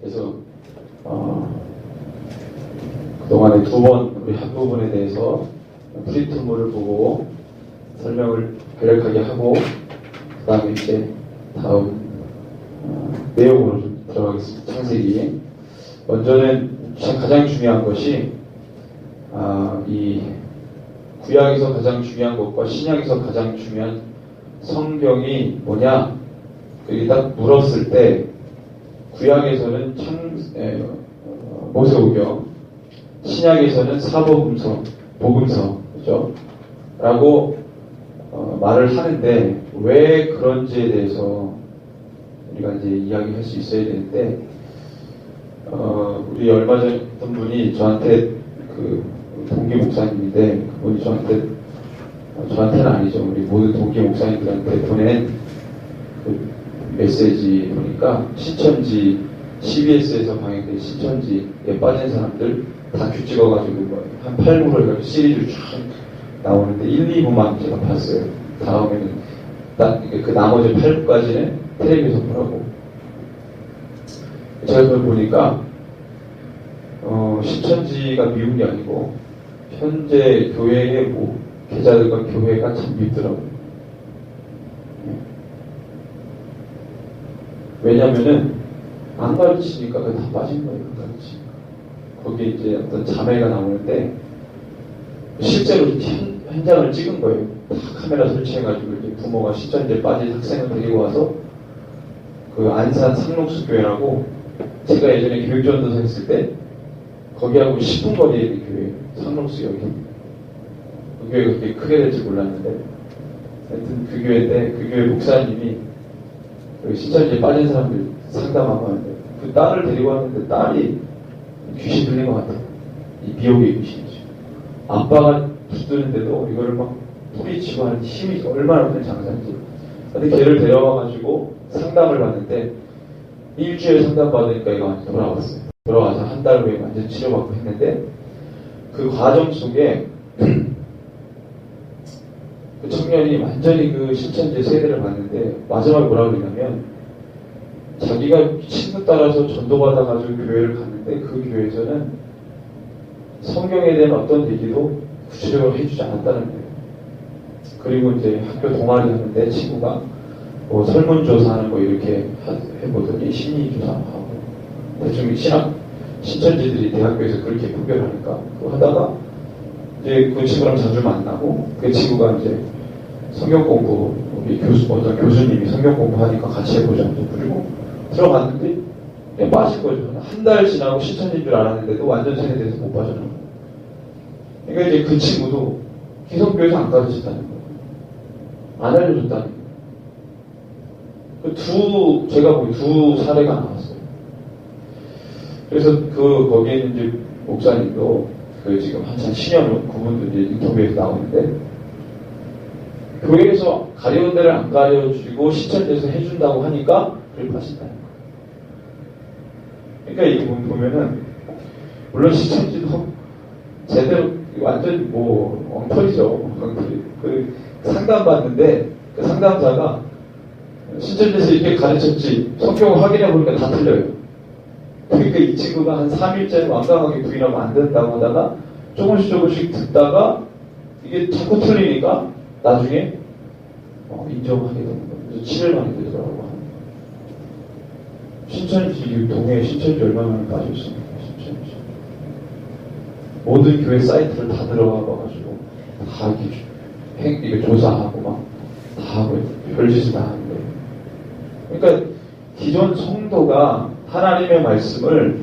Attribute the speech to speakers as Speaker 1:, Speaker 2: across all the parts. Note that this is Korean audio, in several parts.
Speaker 1: 그래서 그동안에 2번 우리 한 부분에 대해서 프리토물을 보고 설명을 간략하게 하고 그 다음에 이제 다음 내용으로 좀 들어가겠습니다. 창세기. 먼저는 가장 중요한 것이 이 구약에서 가장 중요한 것과 신약에서 가장 중요한 성경이 뭐냐? 그게 딱 물었을 때 구약에서는 모세오경, 신약에서는 사복음서, 복음서, 그죠? 라고 말을 하는데 왜 그런지에 대해서 우리가 이제 이야기할 수 있어야 되는데 우리 얼마 전 어떤 분이 저한테 그 동기 목사님인데 그분이 저한테는 아니죠. 우리 모든 동기 목사님들한테 보낸 그 메시지 보니까 신천지 CBS에서 방영된 신천지에 빠진 사람들 다큐 찍어가지고 한 8부를 해가지고 시리즈로 쫙 나오는데 1, 2부만 제가 봤어요. 다음에는 그 나머지 8부까지는 텔레비에서 보라고. 제가 그걸 보니까 신천지가 미운 게 아니고 현재 교회의 목회자들과 교회가 참 밉더라고요. 왜냐면은 안 가르치니까 그게 다 빠진 거예요. 안 가르치니까. 거기에 이제 어떤 자매가 나오는데 실제로 현장을 찍은 거예요. 다 카메라 설치해가지고 이제 부모가 신천지에 빠진 학생을 데리고 와서 그 안산 상록수 교회라고 제가 예전에 교육전도사 했을 때 거기하고 10분 거리에 있는 교회 상록수역이 그 교회가 그렇게 크게 될지 몰랐는데 하여튼 그 교회인데 그 교회 목사님이 신천지에 빠진 사람들 상담하고 하는데 그 딸을 데리고 왔는데 딸이 귀신 들린 것 같아요. 이 미혹의 귀신이죠. 아빠가 붙드는데도 이거를 막 뿌리치고 하는 힘이 얼마나 큰 장사인지. 근데 걔를 데려와가지고 상담을 받는데 일주일 상담 받으니까 이거 완전 돌아왔어요. 돌아와서 한 달 후에 완전 치료받고 했는데 그 과정 속에 그 청년이 완전히 그 신천지 세대를 봤는데 마지막에 뭐라고 그러냐면 자기가 친구 따라서 전도받아가지고 교회를 갔는데 그 교회에서는 성경에 대한 어떤 얘기도 구체적으로 해주지 않았다는 거예요. 그리고 이제 학교 동아리 하는데 친구가 뭐 설문조사하는 거 이렇게 해보더니 심리조사하고 대충 신천지들이 대학교에서 그렇게 구별하니까 그거 하다가 이제 그 친구랑 자주 만나고 그 친구가 이제 성경 공부 우리 어떤 교수님이 성경 공부하니까 같이 해보자고 그리고 들어갔는데 그냥 빠진 거죠. 한 달 지나고 신천지인 줄 알았는데도 완전 세뇌돼서 못 빠져나온 거예요. 그러니까 이제 그 친구도 기성교회에서 안 가르쳤다는 거예요. 안 알려줬다는 거예요. 제가 보기 두 사례가 나왔어요. 그래서 거기에 있는 이제 목사님도 지금 한참 신현우 그분도 이제 인터뷰에서 나오는데 교회에서 가려운 데를 안 가려주고 신천지에서 해준다고 하니까 그걸 빠진다는 거예요. 그러니까 이 부분 보면은 물론 신천지도 제대로 완전 엉터리죠. 그 상담받는데 그 상담자가 신천지에서 이렇게 가르쳤지 성경을 확인해 보니까 다 틀려요. 그러니까 이 친구가 한 3일째 완강하게 부인하고 안 된다고 하다가 조금씩 듣다가 이게 자꾸 틀리니까 나중에 인정하게 되는 거예요. 그래서 7일 만에 되더라고요. 신천지 동해에 신천지 얼마나 빠져있습니까? 신천지 모든 교회 사이트를 다 들어가 봐가지고 다 이게 조사하고 막 다 하고 별짓을 다 하는 거예요. 그러니까 기존 성도가 하나님의 말씀을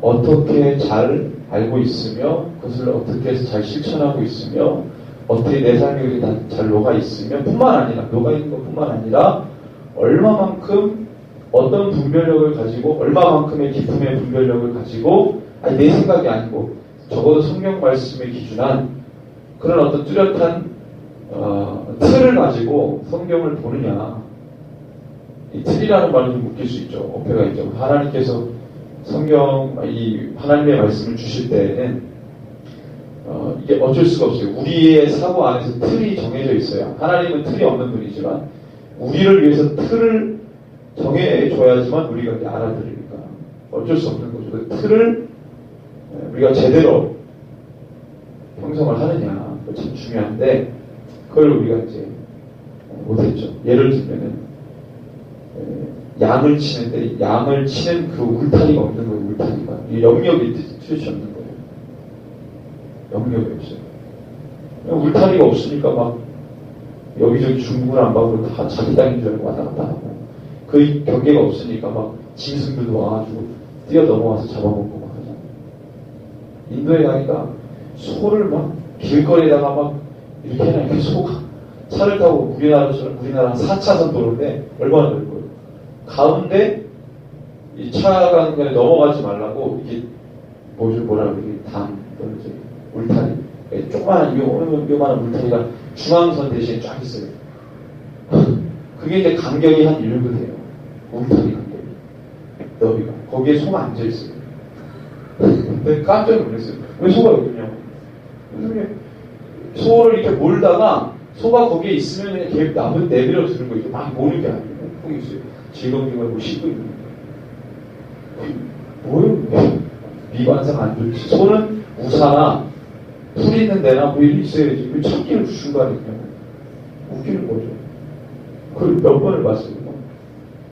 Speaker 1: 어떻게 잘 알고 있으며 그것을 어떻게 해서 잘 실천하고 있으며 어떻게 내 삶에 잘 녹아 있으며 녹아 있는 것뿐만 아니라 얼마만큼 어떤 분별력을 가지고 얼마만큼의 기쁨의 분별력을 가지고 내 생각이 아니고 적어도 성경 말씀에 기준한 그런 어떤 뚜렷한 틀을 가지고 성경을 보느냐. 이 틀이라는 말은 좀 웃길 수 있죠. 어폐가 있죠. 하나님께서 하나님의 말씀을 주실 때에는 이게 어쩔 수가 없어요. 우리의 사고 안에서 틀이 정해져 있어요. 하나님은 틀이 없는 분이지만 우리를 위해서 틀을 정해줘야지만 우리가 이렇게 알아들으니까. 어쩔 수 없는 거죠. 그 틀을 우리가 제대로 형성을 하느냐, 참 중요한데, 그걸 우리가 이제 못했죠. 예를 들면은, 양을 치는데, 양을 치는 그 울타리가 없는 거예요, 울타리가. 이 영역이 뜻이 없는 거예요. 영역이 없어요. 울타리가 없으니까 막, 여기저기 중국을 안 가고 다 자기 땅인 줄 알고 왔다 갔다 하고, 그 경계가 없으니까 막, 짐승들도 와가지고, 뛰어 넘어와서 잡아먹고 막 하잖아요. 인도에 가니까, 소를 막, 길거리에다가 막, 이렇게 해놔요. 소가. 차를 타고 우리나라처럼, 우리나라 4차선 도로인데, 얼마나 넓어요. 가운데, 이 차가 넘어가지 말라고, 이게, 뭐라 그러지, 담, 또는 이제, 울타리. 조그마한, 요만한 울타리가 중앙선 대신에 쫙 있어요. 그게 이제 간격이 한 1도 돼요. 울타리 간격이. 너비가. 거기에 소가 앉아있어요. 근데 깜짝 놀랐어요. 왜 소가 여기 있냐고. 소를 이렇게 몰다가, 소가 거기에 있으면 그냥 걔 나무 내밀어 주는 거, 이렇게 막 모는 게 아니에요. 거기 있어요. 질겅질겅 뭐 씻고 있는 거예요. 뭐예요? 미관상 안 좋지. 소는 우사나, 풀 있는 데나 뭐 일이 있어야지. 왜 찾기를 주신 거 아니에요? 웃기는 거죠. 그걸 몇 번을 봤어요.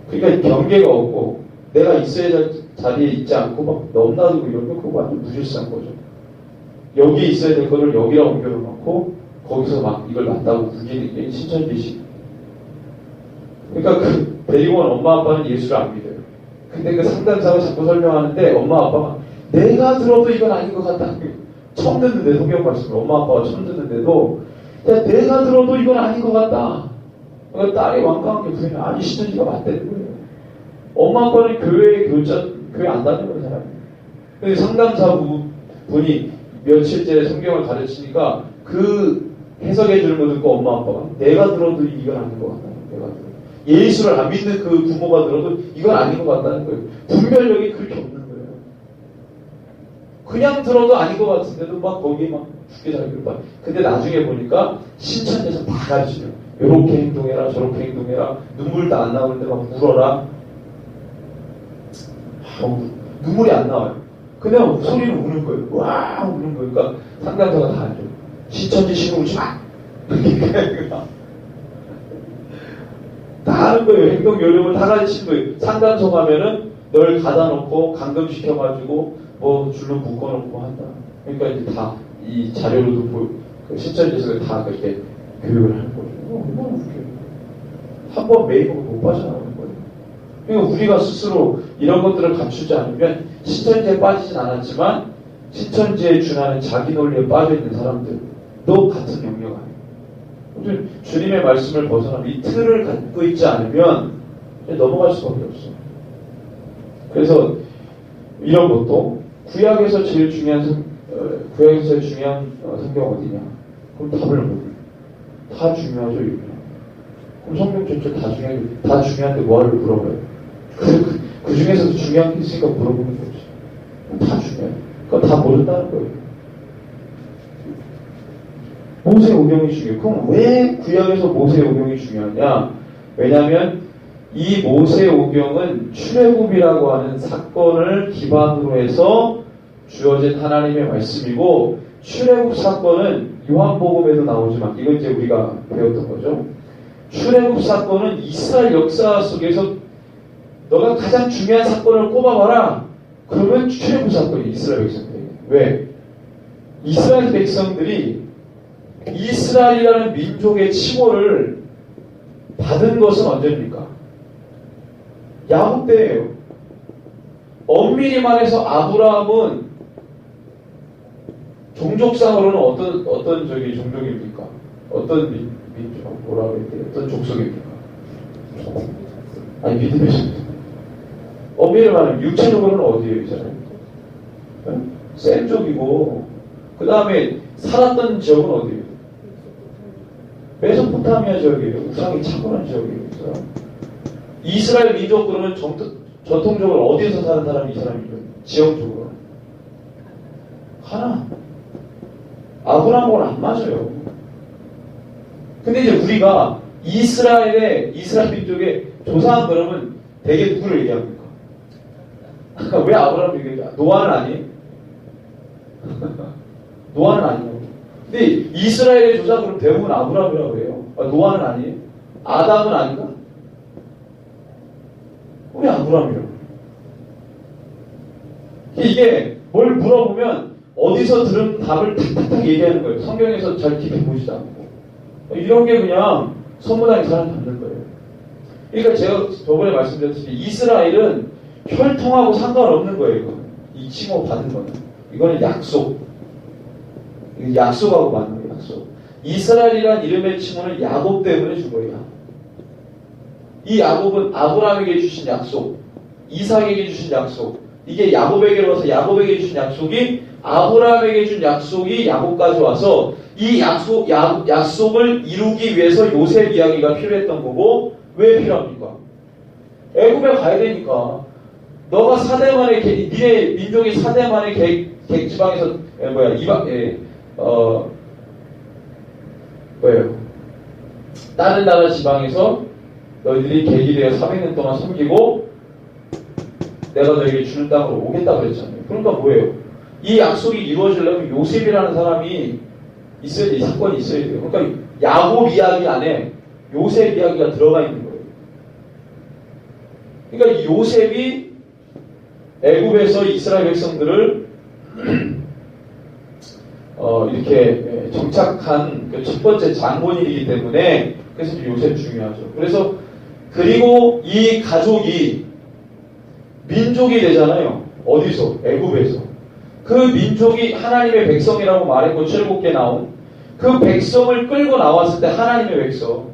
Speaker 1: 그러니까 경계가 없고, 내가 있어야 될 자리에 있지 않고 막 넘나들고 이러면 그거 완전 무질서한 거죠. 여기에 있어야 될 거를 여기라 옮겨놓고, 거기서 막 이걸 맞다고 우기는 게 신천지식. 그러니까 그 데리고 온 엄마 아빠는 예수를 안 믿어요. 근데 그 상담사가 자꾸 설명하는데 엄마 아빠가 내가 들어도 이건 아닌 것 같다. 처음 듣는데, 성경 말씀을 엄마 아빠가 처음 듣는데도 야, 내가 들어도 이건 아닌 것 같다. 그러니까 딸이 완강하게 부인을 아니 신천지가 맞다는 거예요. 엄마 아빠는 교회 안 다니는 사람이에요. 근데 상담사 분이 며칠째 성경을 가르치니까 그 해석해 주는 거 듣고 엄마 아빠가 내가 들어도 이건 아닌 것 같다. 내가 들어도. 예수를 안 믿는 그 부모가 들어도 이건 아닌 것 같다는 거예요. 분별력이 그렇게 없는 거예요. 그냥 들어도 아닌 것 같은데도 막 거기에 막 죽게 살기를 봐. 근데 나중에 보니까 신천지에서 다 가르치죠. 요렇게 행동해라, 저렇게 행동해라, 눈물도 안 나오는데 막 울어라. 눈물이 안 나와요. 그냥 소리는 우는 거예요. 와 우는 거예요. 그러니까 상담사가 다 알죠. 신천지 신경 울지 마. 다 하는 거예요. 행동 요령을 다 가르치는 거예요. 상담소 가면은 널 가다 놓고 감금시켜가지고 뭐 줄로 묶어놓고 한다. 그러니까 이제 다 이 자료로도 그 신천지에서 다 그렇게 교육을 하는 거죠. 얼마나 웃겨요. 한번 매입을 못 빠져나오는 거예요. 그러니까 우리가 스스로 이런 것들을 갖추지 않으면 신천지에 빠지진 않았지만 신천지에 준하는 자기 논리에 빠져있는 사람들도 같은 영역 아니에요. 주님의 말씀을 벗어나면 이 틀을 갖고 있지 않으면 넘어갈 수밖에 없어요. 그래서 이런 것도 구약에서 제일 중요한 성경 어디냐? 그럼 답을 못해요. 다 중요하죠, 이거. 그럼 성경 전체 다 중요한데 뭐하를 물어봐요? 그 중에서도 중요한 게 있으니까 물어보는 거지. 다 중요해요. 그건 다 모른다는 거예요. 모세 오경이 중요해요. 그럼 왜 구약에서 모세 오경이 중요하냐? 왜냐하면 이 모세 오경은 출애굽이라고 하는 사건을 기반으로 해서 주어진 하나님의 말씀이고, 출애굽 사건은 요한복음에도 나오지만 이건 이제 우리가 배웠던 거죠. 출애굽 사건은 이스라엘 역사 속에서 너가 가장 중요한 사건을 꼽아봐라. 그러면 출애굽 사건이 이스라엘 백성들에게. 왜? 이스라엘 백성들이 이스라엘이라는 민족의 칭호를 받은 것은 언제입니까? 야곱 때예요. 엄밀히 말해서 아브라함은 종족상으로는 어떤 종족입니까? 어떤 민족, 뭐라고 해야 돼요? 어떤 족속입니까? 아니, 믿음의 족. 엄밀히 말하면 육체적으로는 어디에요, 이 사람이? 센 쪽이고, 그 다음에 살았던 지역은 어디예요? 메소포타미아 지역이에요. 우상이 차분한 지역이에요. 이스라엘 민족 그러면 전통적으로 어디에서 사는 사람이 이 사람이죠? 지형적으로. 하나. 아브라함하고는 안 맞아요. 근데 이제 우리가 이스라엘 민족의 조상 그러면 대개 누구를 얘기합니까? 왜 아브라함 얘기해? 노아는 아니에요? 노아는 아니에요. 근데 이스라엘의 조상 그럼 대부분 아브라함이라고 해요. 노아는 아니에요? 아담은 아닌가? 왜 아브라함이라고? 이게 뭘 물어보면 어디서 들은 답을 탁탁탁 얘기하는 거예요. 성경에서 잘 깊이 보지도 않고. 이런 게 그냥 선무당에 사람 받는 거예요. 그러니까 제가 저번에 말씀드렸듯이 이스라엘은 혈통하고 상관없는 거예요. 이거는. 이 칭호 받은 거는. 이거는 약속. 약속하고 맞는 거예요. 약속. 이스라엘이란 이름의 칭호는 야곱 때문에 준 거예요. 이 야곱은 아브라함에게 주신 약속, 이삭에게 주신 약속, 이게 야곱에게로 와서 야곱에게 주신 약속이 아브라함에게 준 약속이 야곱까지 와서 이 약속을 이루기 위해서 요셉 이야기가 필요했던 거고, 왜 필요합니까? 애굽에 가야 되니까. 너가 4대 만에 니네 민족이 4대 만에 지방에서 다른 나라 지방에서 너희들이 계기되어 300년 동안 섬기고 내가 너에게 주는 땅으로 오겠다 그랬잖아요. 그러니까 뭐예요? 이 약속이 이루어지려면 요셉이라는 사람이 있어야 돼. 이 사건이 있어야 돼요. 그러니까 야곱 이야기 안에 요셉 이야기가 들어가 있는 거예요. 그러니까 이 요셉이 애굽에서 이스라엘 백성들을 이렇게 정착한 그 첫 번째 장본인이기 때문에 그래서 요셉 중요하죠. 그래서 그리고 이 가족이 민족이 되잖아요. 어디서? 애굽에서. 그 민족이 하나님의 백성이라고 말했고 7개 나온 그 백성을 끌고 나왔을 때 하나님의 백성.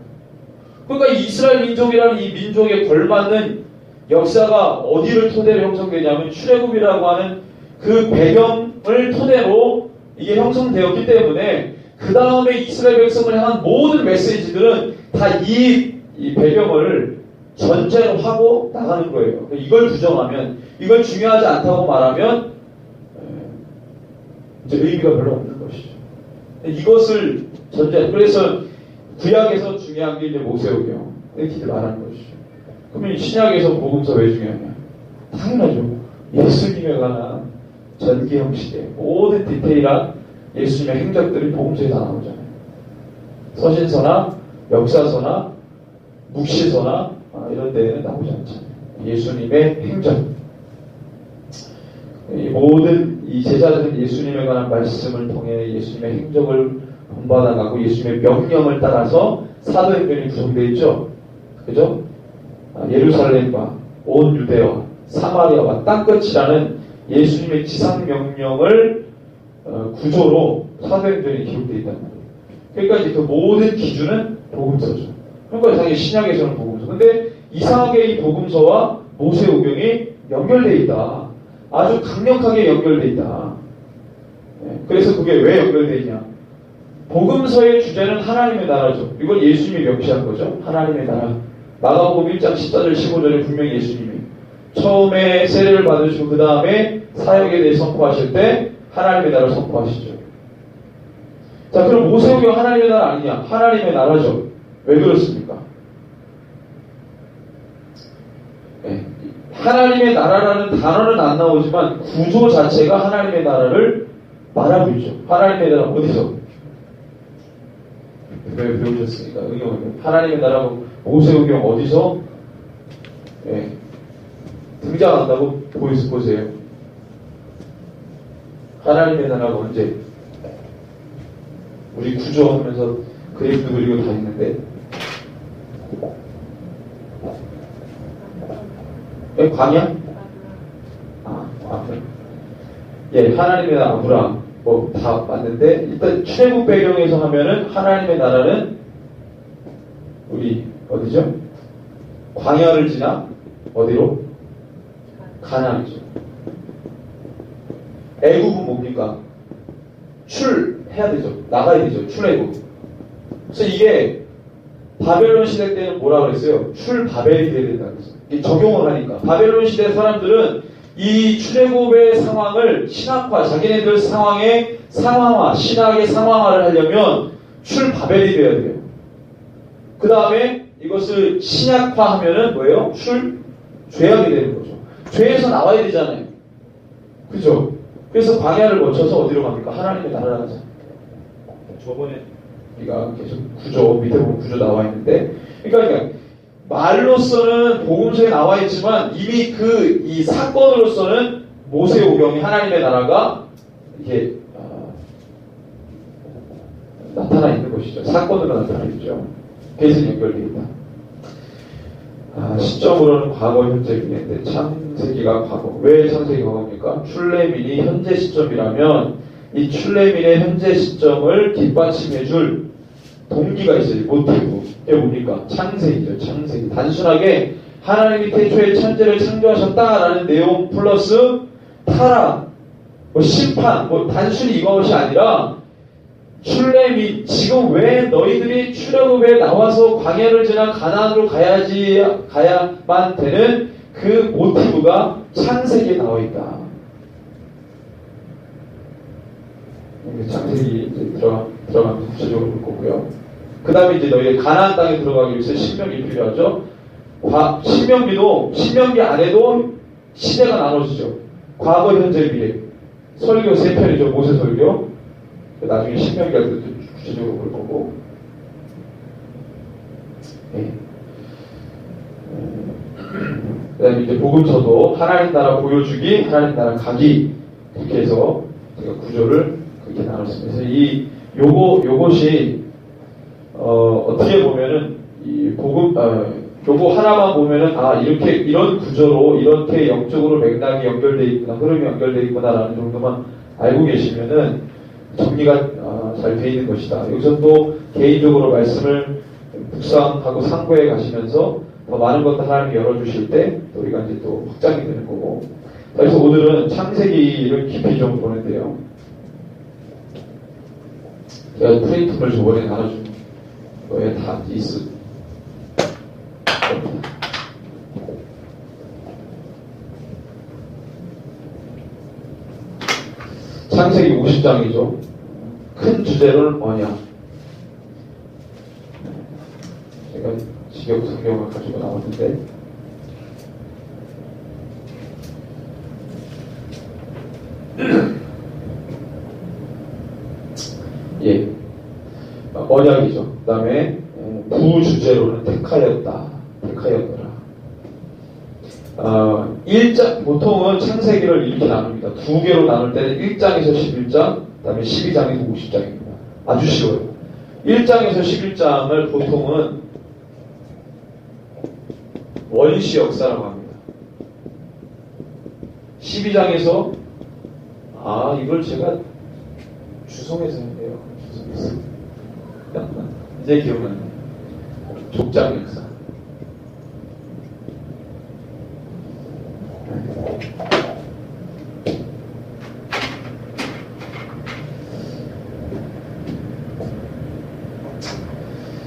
Speaker 1: 그러니까 이스라엘 민족이라는 이 민족에 걸맞는 역사가 어디를 토대로 형성되냐면 출애굽이라고 하는 그 배경을 토대로 이게 형성되었기 때문에 그 다음에 이스라엘 백성을 향한 모든 메시지들은 다 이 배경을 전제로 하고 나가는 거예요. 이걸 부정하면, 이걸 중요하지 않다고 말하면 이제 의미가 별로 없는 것이죠. 이것을 그래서 구약에서 중요한 게 이제 모세오경 이렇게 말하는 것이죠. 그러면 신약에서 복음서 왜 중요하냐? 당연하죠. 예수님에 관한 전기 형식의 모든 디테일한 예수님의 행적들이 복음서에 다 나오잖아요. 서신서나 역사서나 묵시서나 이런 데에는 나오지 않잖아요. 예수님의 행적. 이 모든 이 제자들은 예수님에 관한 말씀을 통해 예수님의 행적을 본받아가고 예수님의 명령을 따라서 사도행전이 구성되어 있죠. 그죠? 예루살렘과 온 유대와 사마리아와 땅끝이라는 예수님의 지상명령을 구조로 사도행전이 기록되어 있단 말이에요. 그러니까 이제 그 모든 기준은 복음서죠. 그러니까 당연히 신약에서는 복음서. 근데 이상하게 이 복음서와 모세오경이 연결되어 있다. 아주 강력하게 연결되어 있다. 그래서 그게 왜 연결되어 있냐? 복음서의 주제는 하나님의 나라죠. 이걸 예수님이 명시한 거죠. 하나님의 나라. 마가복음 1장 14절 15절에 분명히 예수님이 처음에 세례를 받으시고 그 다음에 사역에 대해 선포하실 때 하나님의 나라를 선포하시죠. 자, 그럼 모세오경 하나님의 나라 아니냐? 하나님의 나라죠. 왜 그렇습니까? 네. 하나님의 나라라는 단어는 안 나오지만 구조 자체가 하나님의 나라를 말하고 있죠. 하나님의 나라 어디서? 왜 배우셨으니까 응용하면 하나님의 나라고 모세오경 어디서 등장한다고 보세요. 하나님의 나라가 언제? 우리 구조하면서 그림도 그리고 다 있는데 광야? 하나님의 나라 아브라함 다 맞는데 일단 출애굽 배경에서 하면은 하나님의 나라는 우리 어디죠? 광야를 지나 어디로? 가나안이죠. 애굽은 뭡니까? 출해야 되죠. 나가야 되죠. 출애굽. 그래서 이게 바벨론 시대 때는 뭐라 그랬어요? 출바벨이 돼야 된다고 했어요. 이게 적용을 하니까. 바벨론 시대 사람들은 이 출애굽의 상황을 신학화, 자기네들 상황의 상황화, 신학의 상황화를 하려면 출바벨이 돼야 돼요. 그 다음에 이것을 신약화하면은 뭐예요? 죄악이 되는 거죠. 죄에서 나와야 되잖아요. 그죠? 그래서 광야를 거쳐서 어디로 갑니까? 하나님의 나라로 가자. 저번에 우리가 계속 구조, 밑에 보면 구조 나와 있는데, 그러니까 말로서는 복음서에 나와 있지만 이미 이 사건으로서는 모세오경이 하나님의 나라가 이게 나타나 있는 것이죠. 사건으로 나타나 있죠. 그래서 연결되어 있다. 시점으로는 과거, 현재, 미래인데 창세기가 과거. 왜 창세기가 과거입니까? 출애굽이 현재 시점이라면 이 출애굽의 현재 시점을 뒷받침해줄 동기가 있어요. 모티브. 이게 뭡니까? 창세기죠. 창세기. 단순하게 하나님이 태초에 천지를 창조하셨다라는 내용 플러스 타락, 심판, 단순히 이것이 아니라 출애굽이 지금 왜 너희들이 출애굽에 나와서 광야를 지나 가나안으로 가야만 되는 그 모티브가 창세기에 나와 있다. 창세기 이제 들어가면서 구체적으로 볼 거고요. 그 다음에 이제 너희 가나안 땅에 들어가기 위해서 신명기 필요하죠. 신명기 안에도 시대가 나눠지죠. 과거, 현재, 미래. 설교 3편이죠. 모세 설교. 나중에 신명기 할 때도 구체적으로 볼 거고. 네. 그 다음에 이제 복음서도 하나님 나라 보여주기, 하나님 나라 가기. 그렇게 해서 제가 구조를 그렇게 나눴습니다. 그래서 요것이, 어떻게 보면은, 요거 하나만 보면은, 이런 구조로, 이렇게 영적으로 맥락이 연결되어 있구나, 흐름이 연결되어 있구나라는 정도만 알고 계시면은, 정리가 잘 되어 있는 것이다. 여기서 또 개인적으로 말씀을 묵상하고 상고해 가시면서 더 많은 것들 하나님이 열어주실 때, 우리가 이제 또 확장이 되는 거고. 그래서 오늘은 창세기를 깊이 좀 보는데요. 제가 프린트물 저번에 나눠준 거에 다 있을 겁니다. 창세기 50장이죠. 큰 주제로는 언약. 제가 직역 성경을 가지고 나왔는데, 예, 언약이죠. 그 다음에 부주제로는 택하였더라. 보통은 창세기를 이렇게 나눕니다. 2개로 나눌 때는 1장에서 11장, 그 다음에 12장에서 50장입니다. 아주 쉬워요. 1장에서 11장을 보통은 원시 역사라고 합니다. 12장에서 이걸 제가 주성해서 했네요. 이제 기억나네요. 족장 역사.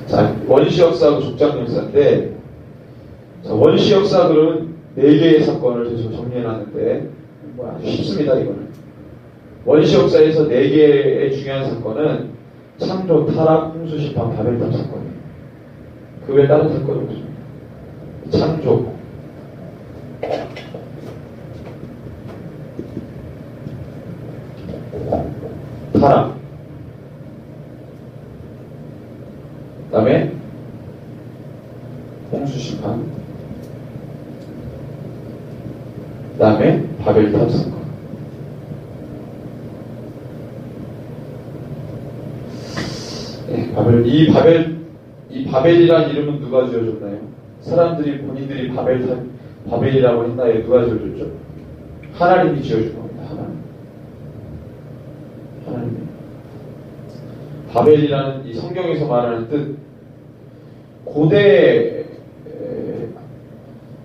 Speaker 1: 자, 원시 역사하고 족장 역사인데, 자, 원시 역사들은 4개의 사건을 제가 정리해놨는데, 아주 쉽습니다, 이거는. 원시 역사에서 4개의 중요한 사건은 창조, 타락, 홍수, 심판, 바벨탑 사건이에요. 그 외에 다른 사건이 없습니다. 창조, 타락, 그 다음에 홍수, 심판, 그 다음에 바벨탑 사건. 이 바벨이라는 이름은 누가 지어줬나요? 사람들이 본인들이 바벨이라고 했나요? 누가 지어줬죠? 하나님이 지어준 겁니다. 하나님이. 바벨이라는 이 성경에서 말하는 뜻, 고대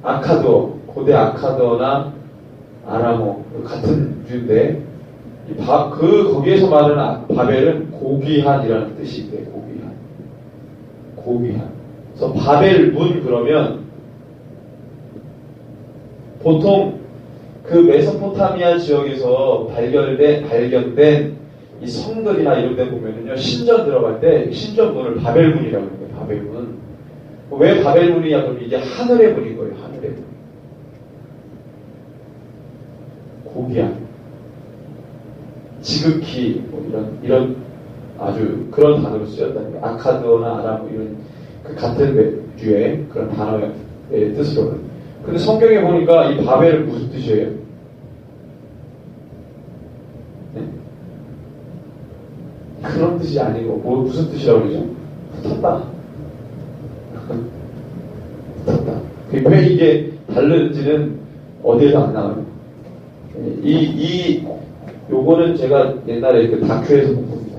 Speaker 1: 아카더나 아람어 같은 류인데, 거기에서 말하는 바벨은 고귀한이라는 뜻이 있대요. 고귀한. 그래서 바벨문 그러면 보통 그 메소포타미아 지역에서 발견된 이 성들이나 이런 데 보면은요, 신전 들어갈 때 신전문을 바벨문이라고 해요. 바벨문. 왜 바벨문이냐 그러면 이게 하늘의 문인 거예요. 하늘의 문. 고귀한, 지극히 뭐 이런 아주 그런 단어로 쓰였다는 거예요. 아카드나 아람 이런 그 같은 류의 그런 단어의 뜻으로는. 근데 성경에 보니까 이 바벨은 무슨 뜻이에요? 네? 그런 뜻이 아니고 무슨 뜻이라고 그러죠? 흩었다. 흩었다. 왜 이게 다른지는 어디에도 안 나와요. 요거는 제가 옛날에 그 다큐에서 본 겁니다.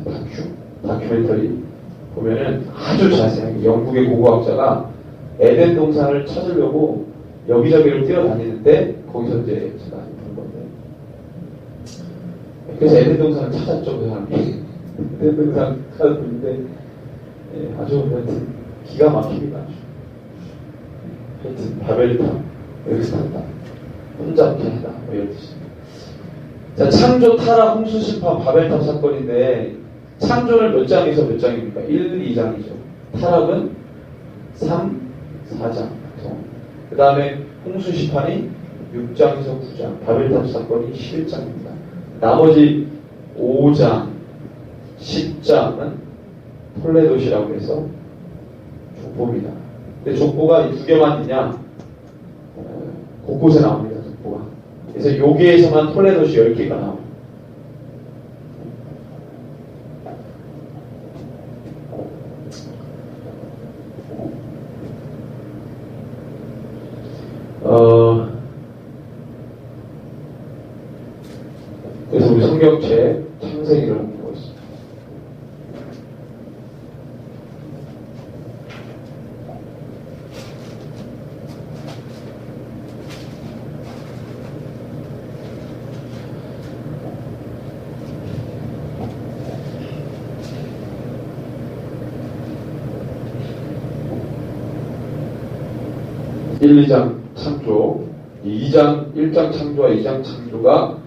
Speaker 1: 다큐멘터리 보면은 아주 자세하게 영국의 고고학자가 에덴 동산을 찾으려고 여기저기를 뛰어다니는데 거기서 이제 제가 본 건데, 그래서 에덴 동산을 찾았죠, 그 사람이. 에덴 동산 찾았는데 아주 하여튼 기가 막힙니다. 하여튼 바벨탑 여기서 났다, 혼잡게 하다 뭐 이런 뜻입니다. 자, 창조, 타락, 홍수, 심판, 바벨탑 사건인데 창조는 몇 장에서 몇 장입니까? 1, 2장이죠. 타락은 3, 4장. 그 다음에 홍수 심판이 6장에서 9장, 바벨탑 사건이 11장입니다. 나머지 5장, 10장은 톨레도시라고 해서 족보입니다. 근데 족보가 두 개만 있냐? 곳곳에 나옵니다, 족보가. 그래서 여기에서만 톨레도시 10개가 나옵니다. 그래서 우리 성경책 창세기를 보고 있습니다. (1, 2장) 창조, 1장 창조와 2장 창조가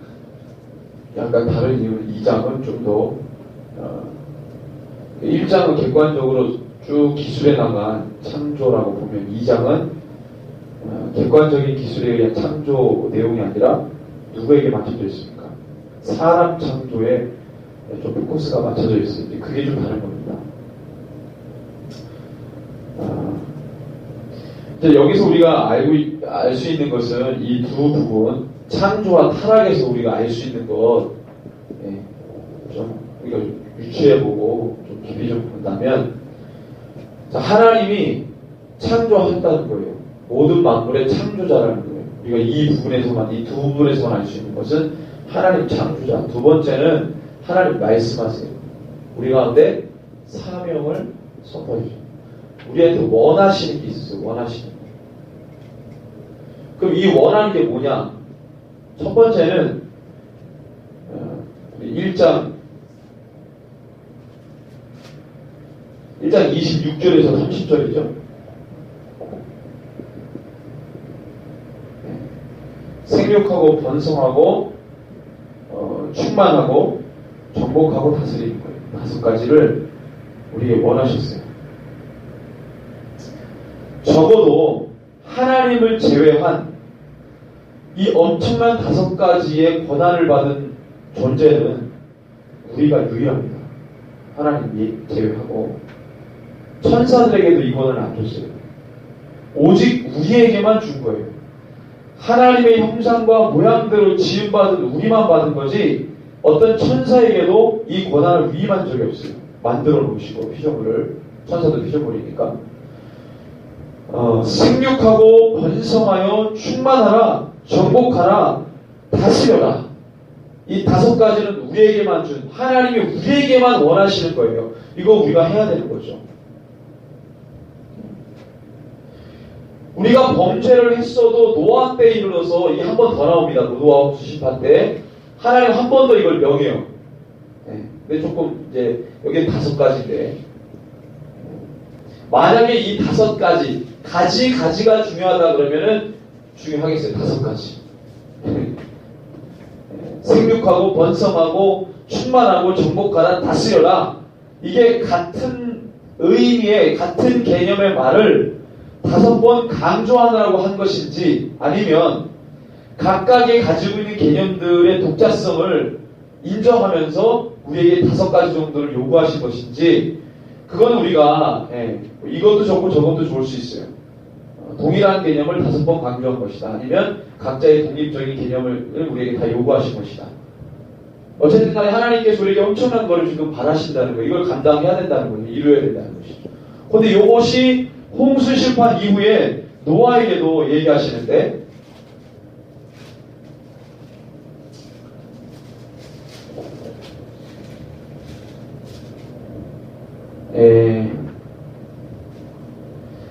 Speaker 1: 약간 다른 이유는 2장은 좀 더 1장은 객관적으로 쭉 기술에 나간 창조라고 보면 2장은 객관적인 기술에 의한 창조 내용이 아니라 누구에게 맞춰져 있습니까? 사람 창조에 좀 포커스가 맞춰져 있으니 그게 좀 다른 겁니다. 이제 여기서 우리가 알 수 있는 것은 이 두 부분, 창조와 타락에서 우리가 알 수 있는 것, 좀 우리가 유추해보고 좀 깊이 좀 본다면, 자, 하나님이 창조하셨다는 거예요. 모든 만물의 창조자라는 거예요. 우리가 이 부분에서만, 이 두 부분에서만 알 수 있는 것은 하나님 창조자. 두 번째는 하나님 말씀하세요. 우리 가운데 사명을 선포해 주세요. 우리한테 원하시는 게 있어요. 원하시는 게. 그럼 이 원하는 게 뭐냐? 첫 번째는 1장 26절에서 30절이죠. 생육하고 번성하고 충만하고 정복하고 다스리는 거예요. 5가지를 우리에게 원하셨어요. 적어도 하나님을 제외한 이 엄청난 5가지의 권한을 받은 존재는 우리가 유일합니다. 하나님이 제외하고 천사들에게도 이 권한을 안 줬어요. 오직 우리에게만 준 거예요. 하나님의 형상과 모양대로 지음받은 우리만 받은 거지 어떤 천사에게도 이 권한을 위임한 적이 없어요. 만들어 놓으시고 피조물을, 천사도 피조물이니까 생육하고 번성하여 충만하라, 정복하라, 다스려라. 이 5가지는 우리에게만 준, 하나님이 우리에게만 원하시는 거예요. 이거 우리가 해야 되는 거죠. 우리가 범죄를 했어도 노아 때에 이르러서 이게 한 번 더 나옵니다. 노아 홍수 심판 때 하나님 한 번 더 이걸 명해요. 근데 조금 이제 여기는 5가지인데 만약에 이 5가지 가지가 중요하다 그러면은 중요하겠어요. 5가지. 생육하고 번성하고 충만하고 정복하라, 다스려라. 이게 같은 의미의 같은 개념의 말을 5번 강조하느라고 한 것인지 아니면 각각이 가지고 있는 개념들의 독자성을 인정하면서 우리에게 5가지 정도를 요구하신 것인지, 그건 우리가 이것도 좋고 저것도 좋을 수 있어요. 동일한 개념을 5번 강조한 것이다. 아니면 각자의 독립적인 개념을 우리에게 다 요구하신 것이다. 어쨌든 간에 하나님께서 우리에게 엄청난 것을 지금 바라신다는 거예요. 이걸 감당해야 된다는 거예요. 이루어야 된다는 것이죠. 그런데 이것이 홍수 심판 이후에 노아에게도 얘기하시는데,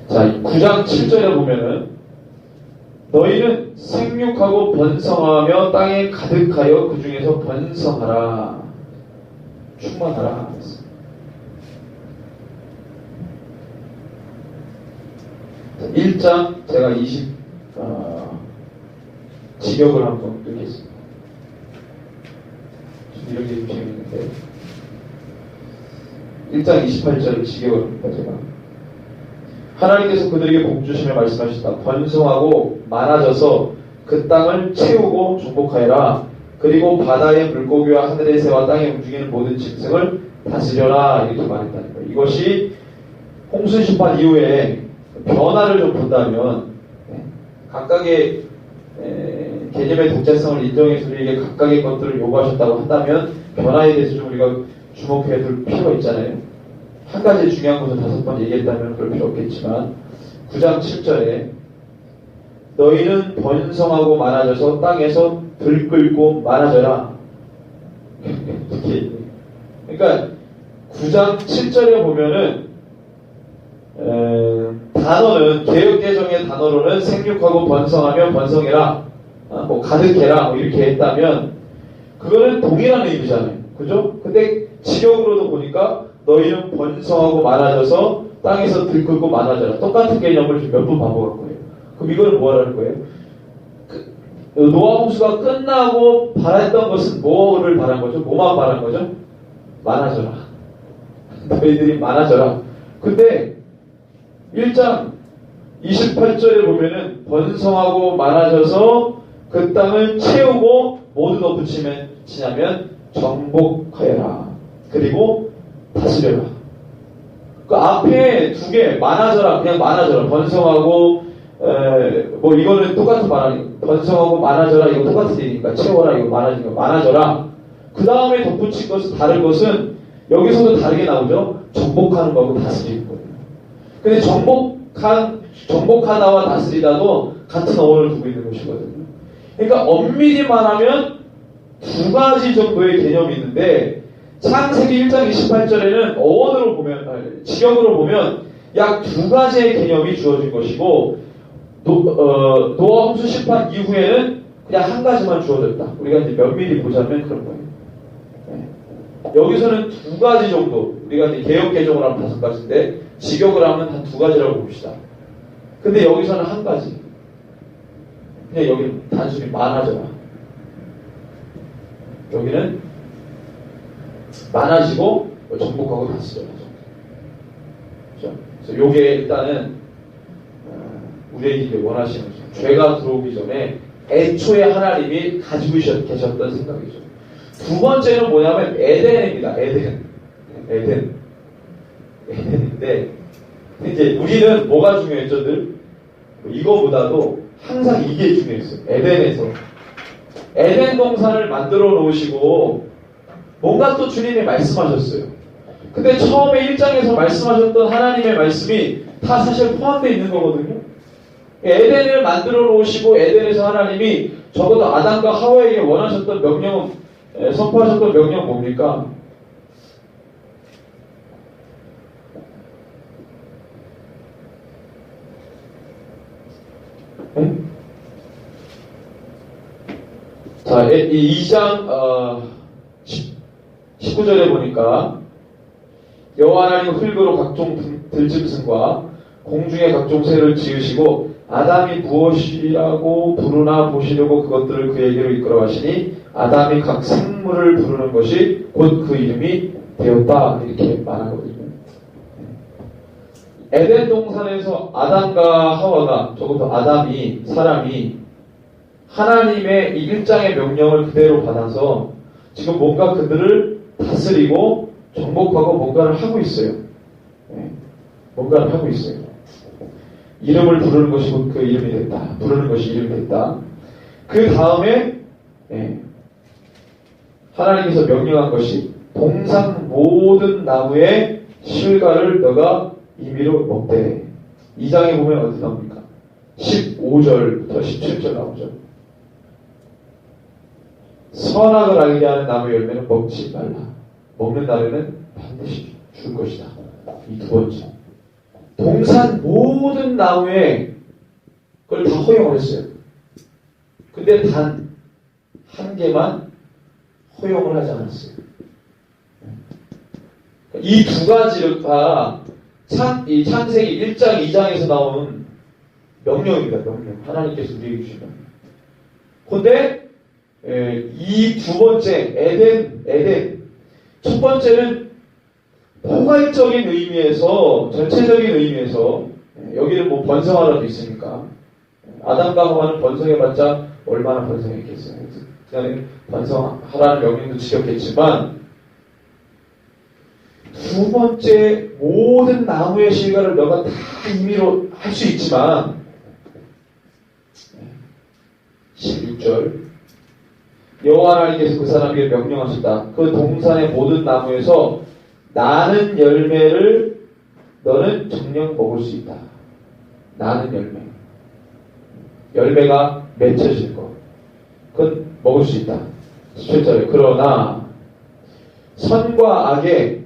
Speaker 1: 자, 9장 7절에 보면은 너희는 생육하고 번성하며 땅에 가득하여 그 중에서 번성하라, 충만하라. 1장 제가 직역을 한번 읽겠습니다. 이런 게 좀 재밌는데 1장 28절을 직역을 합니다. 제가 하나님께서 그들에게 복 주시며 말씀하셨다. 번성하고 많아져서 그 땅을 채우고 정복하여라. 그리고 바다의 물고기와 하늘의 새와 땅에 움직이는 모든 짐승을 다스려라. 이렇게 말했다는 거예요. 이것이 홍수 심판 이후에 변화를 좀 본다면, 각각의 개념의 독자성을 인정해서 우리에게 각각의 것들을 요구하셨다고 한다면 변화에 대해서 좀 우리가 주목해야 될 필요가 있잖아요. 한 가지 중요한 것을 5번 얘기했다면 그럴 필요 없겠지만 9장 7절에 너희는 번성하고 많아져서 땅에서 들끓고 많아져라. 그러니까 9장 7절에 보면은 단어는 개역개정의 단어로는 생육하고 번성하며 번성해라, 뭐 가득해라, 뭐 이렇게 했다면 그거는 동일한 의미잖아요. 그죠? 근데 직역으로도 보니까 너희는 번성하고 많아져서 땅에서 들끓고 많아져라. 똑같은 개념을 지금 몇 번 반복할 거예요. 그럼 이거는 뭐라는 거예요? 노아 홍수가 끝나고 바랬던 것은 뭐를 바란 거죠? 뭐만 바란 거죠? 많아져라. 너희들이 많아져라. 근데 1장 28절에 보면은 번성하고 많아져서 그 땅을 채우고 모두 덧붙이냐면 정복하여라. 그리고 다스려라. 그 앞에 2개 많아져라, 그냥 많아져라. 번성하고 뭐 이거는 똑같은 말 아니에요. 번성하고 많아져라, 이거 똑같은 얘기니까 채워라, 이거 많아지니까 많아져라. 그 다음에 덧붙인 것은 다른 것은 여기서도 다르게 나오죠. 정복하는 거하고 다스리는 거예요. 근데 정복하다와 다스리다도 같은 어원을 두고 있는 것이거든요. 그러니까 엄밀히 말하면 2가지 정도의 개념이 있는데 창세기 1장 28절에는 어원으로 보면, 직역으로 보면 약 2가지의 개념이 주어진 것이고, 노아 홍수 심판 이후에는 그냥 한 가지만 주어졌다. 우리가 이제 면밀히 보자면 그런 거예요. 여기서는 2가지 정도, 우리가 이제 개역 개정을 하면 5가지인데 직역을 하면 한 2가지라고 봅시다. 근데 여기서는 한 가지. 그냥 여기는 단순히 많아져라. 여기는 많아지고 정복하고 다스려라. 그래서 요게 일단은 우리에게 원하시는 거죠. 죄가 들어오기 전에 애초에 하나님이 가지고 계셨던 생각이죠. 2번째는 뭐냐면 에덴입니다. 에덴인데 이제 우리는 뭐가 중요했죠? 늘 이거보다도 항상 이게 중요했어요. 에덴 동산을 만들어 놓으시고 뭔가 또 주님이 말씀하셨어요. 근데 처음에 1장에서 말씀하셨던 하나님의 말씀이 다 사실 포함되어 있는 거거든요. 에덴을 만들어 놓으시고 에덴에서 하나님이 적어도 아담과 하와에게 원하셨던 명령은, 선포하셨던 명령 뭡니까? 자, 이 2장 19절에 보니까 여호와 하나님은 흙으로 각종 들짐승과 공중의 각종 새를 지으시고 아담이 무엇이라고 부르나 보시려고 그것들을 그에게로 이끌어 가시니 아담이 각 생물을 부르는 것이 곧 그 이름이 되었다. 이렇게 말하거든요. 에덴 동산에서 아담과 하와가, 적어도 사람이 하나님의 이 1장의 명령을 그대로 받아서 지금 뭔가 그들을 다스리고 정복하고 뭔가를 하고 있어요. 네. 뭔가를 하고 있어요. 이름을 부르는 것이 그 이름이 됐다. 부르는 것이 이름이 됐다. 그 다음에 하나님께서 명령한 것이 동산 모든 나무의 실과를 너가 임의로 먹되. 2장에 보면 어디 나옵니까? 15절부터 17절 나오죠. 선악을 알게 하는 나무 열매는 먹지 말라. 먹는 날에는 반드시 줄 것이다. 이 두 번째. 동산 모든 나무에 그걸 다 허용을 했어요. 근데 단 한 개만 허용을 하지 않았어요. 이 두 가지가 이 창세기 1장, 2장에서 나오는 명령입니다. 명령. 하나님께서 우리에게 주신 명령. 근데 이 두 번째 에덴 첫 번째는 포괄적인 의미에서 전체적인 의미에서 여기는 뭐 번성하라도 있으니까 아담과 하와는 번성해봤자 얼마나 번성했겠어요. 그냥 번성하라는 명령도 지켰겠지만 두 번째 모든 나무의 실과를 너가 다 임의로 할 수 있지만 16절 여호와 하나님께서 그 사람에게 명령하셨다. 그 동산의 모든 나무에서 나는 열매를 너는 정녕 먹을 수 있다. 나는 열매. 열매가 맺혀질 것. 그건 먹을 수 있다. 17절에 그러나 선과 악의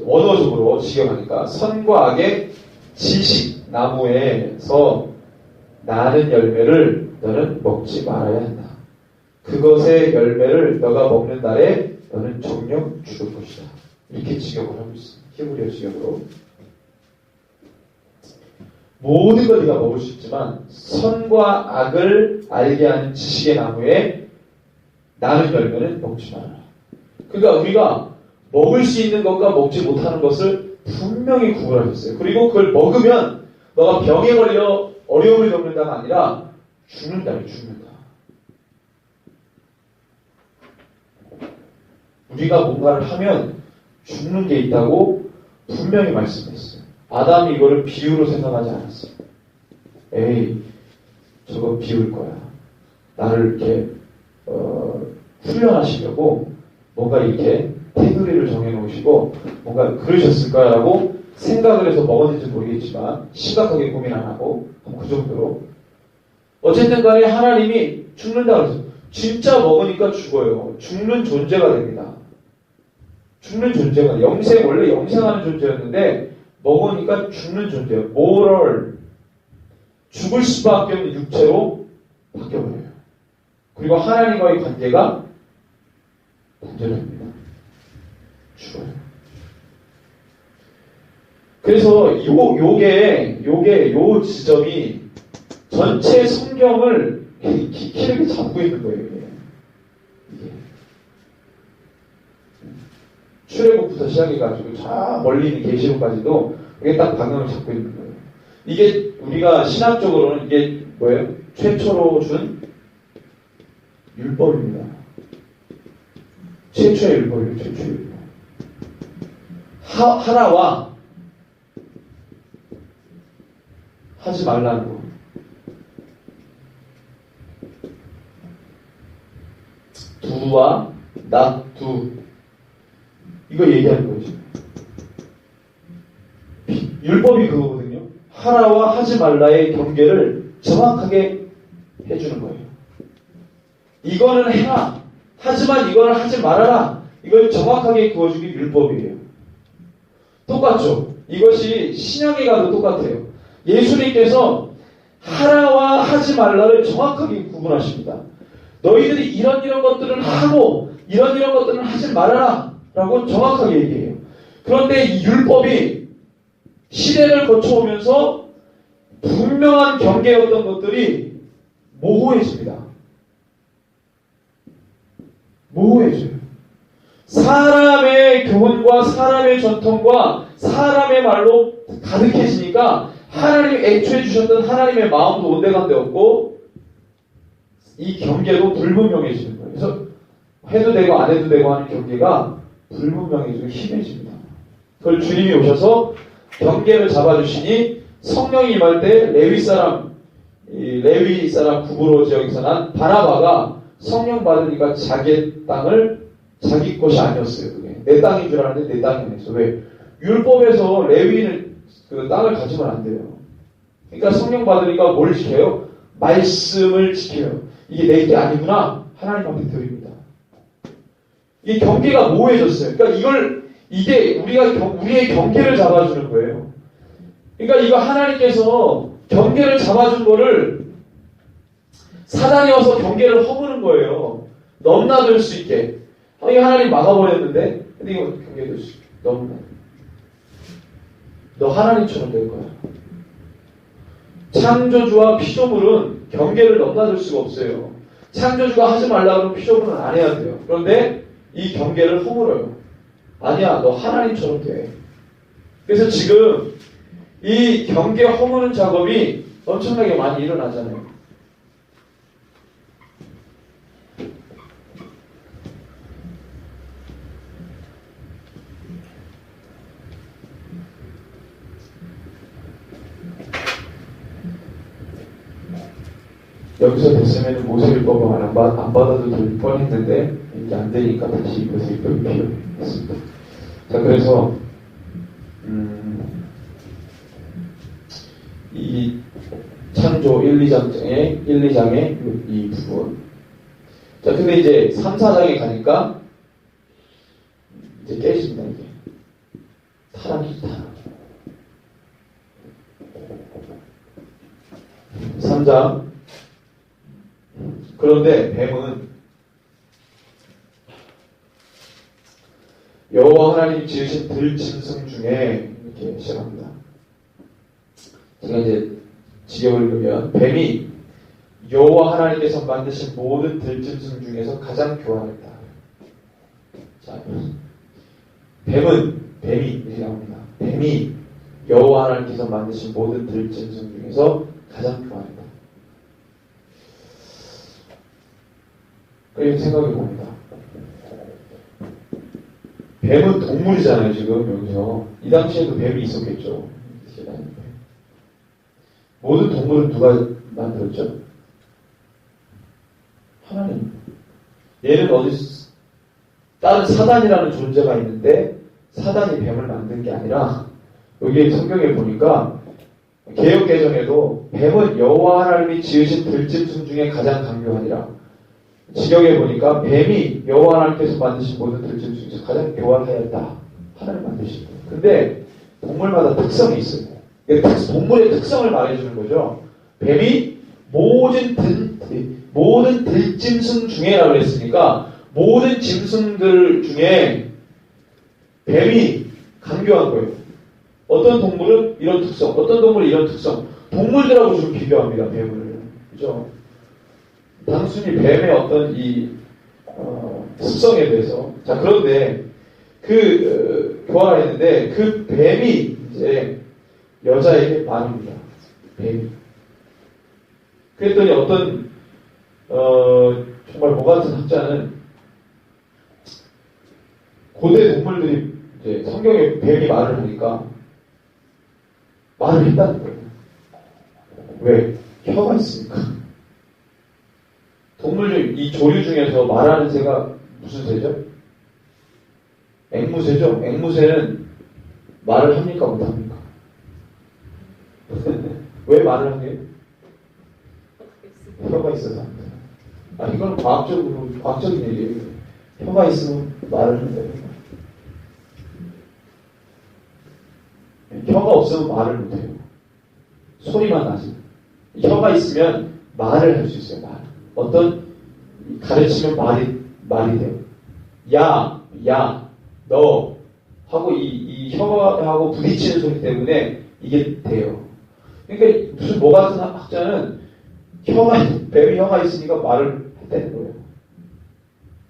Speaker 1: 원어적으로 직역하니까 선과 악의 지식 나무에서 나는 열매를 너는 먹지 말아야 한다. 그것의 열매를 너가 먹는 날에 너는 정녕 죽을 것이다. 이렇게 직역을 하고 있습니다. 히브리어 직역으로. 모든 걸 네가 먹을 수 있지만 선과 악을 알게 하는 지식의 나무에 나는 열매는 먹지 말아라. 그러니까 우리가 먹을 수 있는 것과 먹지 못하는 것을 분명히 구분하셨어요. 그리고 그걸 먹으면 너가 병에 걸려 어려움을 겪는다가 아니라 죽는다. 우리가 뭔가를 하면 죽는 게 있다고 분명히 말씀했어요. 아담이 이거를 비유로 생각하지 않았어요. 에이, 저거 비울 거야. 나를 이렇게 훈련하시려고 뭔가 이렇게 테두리를 정해놓으시고 뭔가 그러셨을 거야라고 생각을 해서 먹었는지 모르겠지만 심각하게 고민 안 하고 그 정도로 어쨌든 간에 하나님이 죽는다 그래서 진짜 먹으니까 죽어요. 죽는 존재가 됩니다. 죽는 존재가 원래 영생하는 존재였는데 먹으니까 죽는 존재예요. 모럴 죽을 수밖에 없는 육체로 바뀌어버려요. 그리고 하나님과의 관계가 단절합니다. 죽어요. 그래서 요 지점이 전체 성경을 이렇게 잡고 있는 거예요. 이게. 출애굽부터 시작해가지고 저 멀리 있는 계시록까지도 이게 딱 방향을 잡고 있는 거예요. 이게 우리가 신학적으로는 이게 뭐예요? 최초로 준 율법입니다. 최초의 율법이에요. 최초의 율법. 하나와 하지 말라는 거. 두와 두 이거 얘기하는 거죠. 율법이 그거거든요. 하라와 하지 말라의 경계를 정확하게 해주는 거예요. 이거는 해라. 하지만 이거는 하지 말아라. 이걸 정확하게 그어주기 율법이에요. 똑같죠. 이것이 신약에 가도 똑같아요. 예수님께서 하라와 하지 말라를 정확하게 구분하십니다. 너희들이 이런 것들은 하고 이런 것들은 하지 말아라 라고 정확하게 얘기해요. 그런데 이 율법이 시대를 거쳐오면서 분명한 경계였던 것들이 모호해집니다. 모호해져요. 사람의 교훈과 사람의 전통과 사람의 말로 가득해지니까 하나님이 애초에 주셨던 하나님의 마음도 온데간데 없고 이 경계도 불분명해지는 거예요. 그래서 해도 되고 안 해도 되고 하는 경계가 불분명해지고 심해집니다. 그걸 주님이 오셔서 경계를 잡아주시니 성령이 임할 때 레위 사람 구브로 지역에서 난 바나바가 성령 받으니까 자기 땅을 자기 것이 아니었어요. 그게 내 땅인 줄 알았는데 내 땅이 아니었어. 왜? 율법에서 레위인은 그 땅을 가지면 안 돼요. 그러니까 성령 받으니까 뭘 지켜요? 말씀을 지켜요. 이게 내 게 아니구나. 하나님 앞에 드립니다. 이 경계가 모호해졌어요. 그러니까 이게 우리의 경계를 잡아주는 거예요. 그러니까 이거 하나님께서 경계를 잡아준 거를 사단이 와서 경계를 허무는 거예요. 넘나들 수 있게. 이게 하나님 막아버렸는데, 근데 이거 경계될 수 있게. 너 하나님처럼 될 거야. 창조주와 피조물은 경계를 넘나들 수가 없어요. 창조주가 하지 말라고 하면 피조물은 안 해야 돼요. 그런데 이 경계를 허물어요. 아니야, 너 하나님처럼 돼. 그래서 지금 이 경계 허무는 작업이 엄청나게 많이 일어나잖아요. 여기서 됐으면 모세율법을 안 받아도 될 뻔했는데 이제 안 되니까 다시 모세율법이 필요했습니다. 자, 그래서 이 창조 1, 2장의 이 부분. 자, 근데 이제 3, 4장에 가니까 이제 깨집니다, 이게. 타락이죠, 타락. 3장. 그런데 뱀은 여호와 하나님이 지으신 들짐승 중에 이렇게 시작합니다. 제가 이제 직역을 읽으면 뱀이 여호와 하나님께서 만드신 모든 들짐승 중에서 가장 교활했다. 자, 뱀이 이렇게 나옵니다. 뱀이 여호와 하나님께서 만드신 모든 들짐승 중에서 가장 교활했다. 그렇게 생각해 봅니다. 뱀은 동물이잖아요, 지금 여기서. 이 당시에도 뱀이 있었겠죠. 모든 동물은 누가 만들었죠? 하나님. 얘는 다른 사단이라는 존재가 있는데 사단이 뱀을 만든 게 아니라 여기 성경에 보니까 개역개정에도 뱀은 여호와 하나님이 지으신 들짐승 중에 가장 강교하니라. 직역에 보니까 뱀이 여호와 하나님께서 만드신 모든 들짐승 중에서 가장 교활하였다. 하나님 만드신 거예요. 근데 동물마다 특성이 있어요. 동물의 특성을 말해주는 거죠. 뱀이 모든 들짐승 중에라고 했으니까 모든 짐승들 중에 뱀이 강교한 거예요. 어떤 동물은 이런 특성, 어떤 동물은 이런 특성. 동물들하고 좀 비교합니다, 뱀을. 그죠? 단순히 뱀의 어떤 습성에 대해서. 자, 그런데 교환했는데 그 뱀이 이제 여자에게 말합니다. 뱀이. 그랬더니 어떤 정말 뭐 같은 학자는 고대 동물들이 이제 성경에 뱀이 말을 하니까 말을 했다는 거예요. 왜? 혀가 있으니까. 동물 중, 이 조류 중에서 말하는 새가 무슨 새죠? 앵무새죠? 앵무새는 말을 합니까? 못합니까? 왜 말을 하게요? 혀가 있어서 합니다. 이건 과학적인 얘기예요. 혀가 있으면 말을 한다는 거예요. 혀가 없으면 말을 못해요. 소리만 나지. 혀가 있으면 말을 할 수 있어요. 말. 어떤 가르치면 말이 돼요. 야, 너 하고 이 혀하고 부딪히는 소리 때문에 이게 돼요. 그러니까 무슨 뭐 같은 학자는 뱀이 혀가 있으니까 말을 했다는 거예요.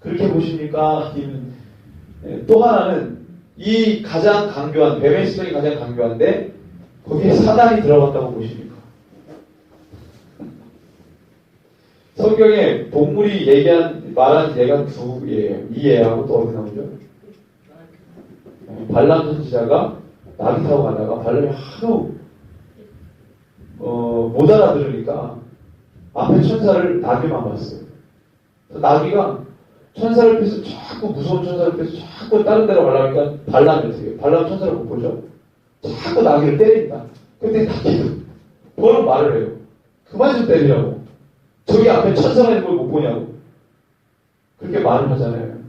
Speaker 1: 그렇게 보십니까? 아니면 또 하나는 이 가장 강교한 뱀의 습성이 가장 강교한데 거기에 사단이 들어갔다고 보십니까? 성경에 동물이 말한 예가 두 예예요. 이 예하고 또 어디 나오죠? 발람 선지자가 나귀 타고 가다가 발람이 하도 못 알아들으니까 앞에 천사를 나귀만 봤어요. 나귀가 천사를 피해서 자꾸 무서운 천사를 피해서 자꾸 다른 데로 가려니까 발람이 어떻게 해요? 발람 천사를 못 보죠? 자꾸 나귀를 때립니다. 근데 나귀가 뭐라고 말을 해요? 그만 좀 때리라고. 저기 앞에 천사가 있는 걸 못 보냐고. 그렇게 말을 하잖아요.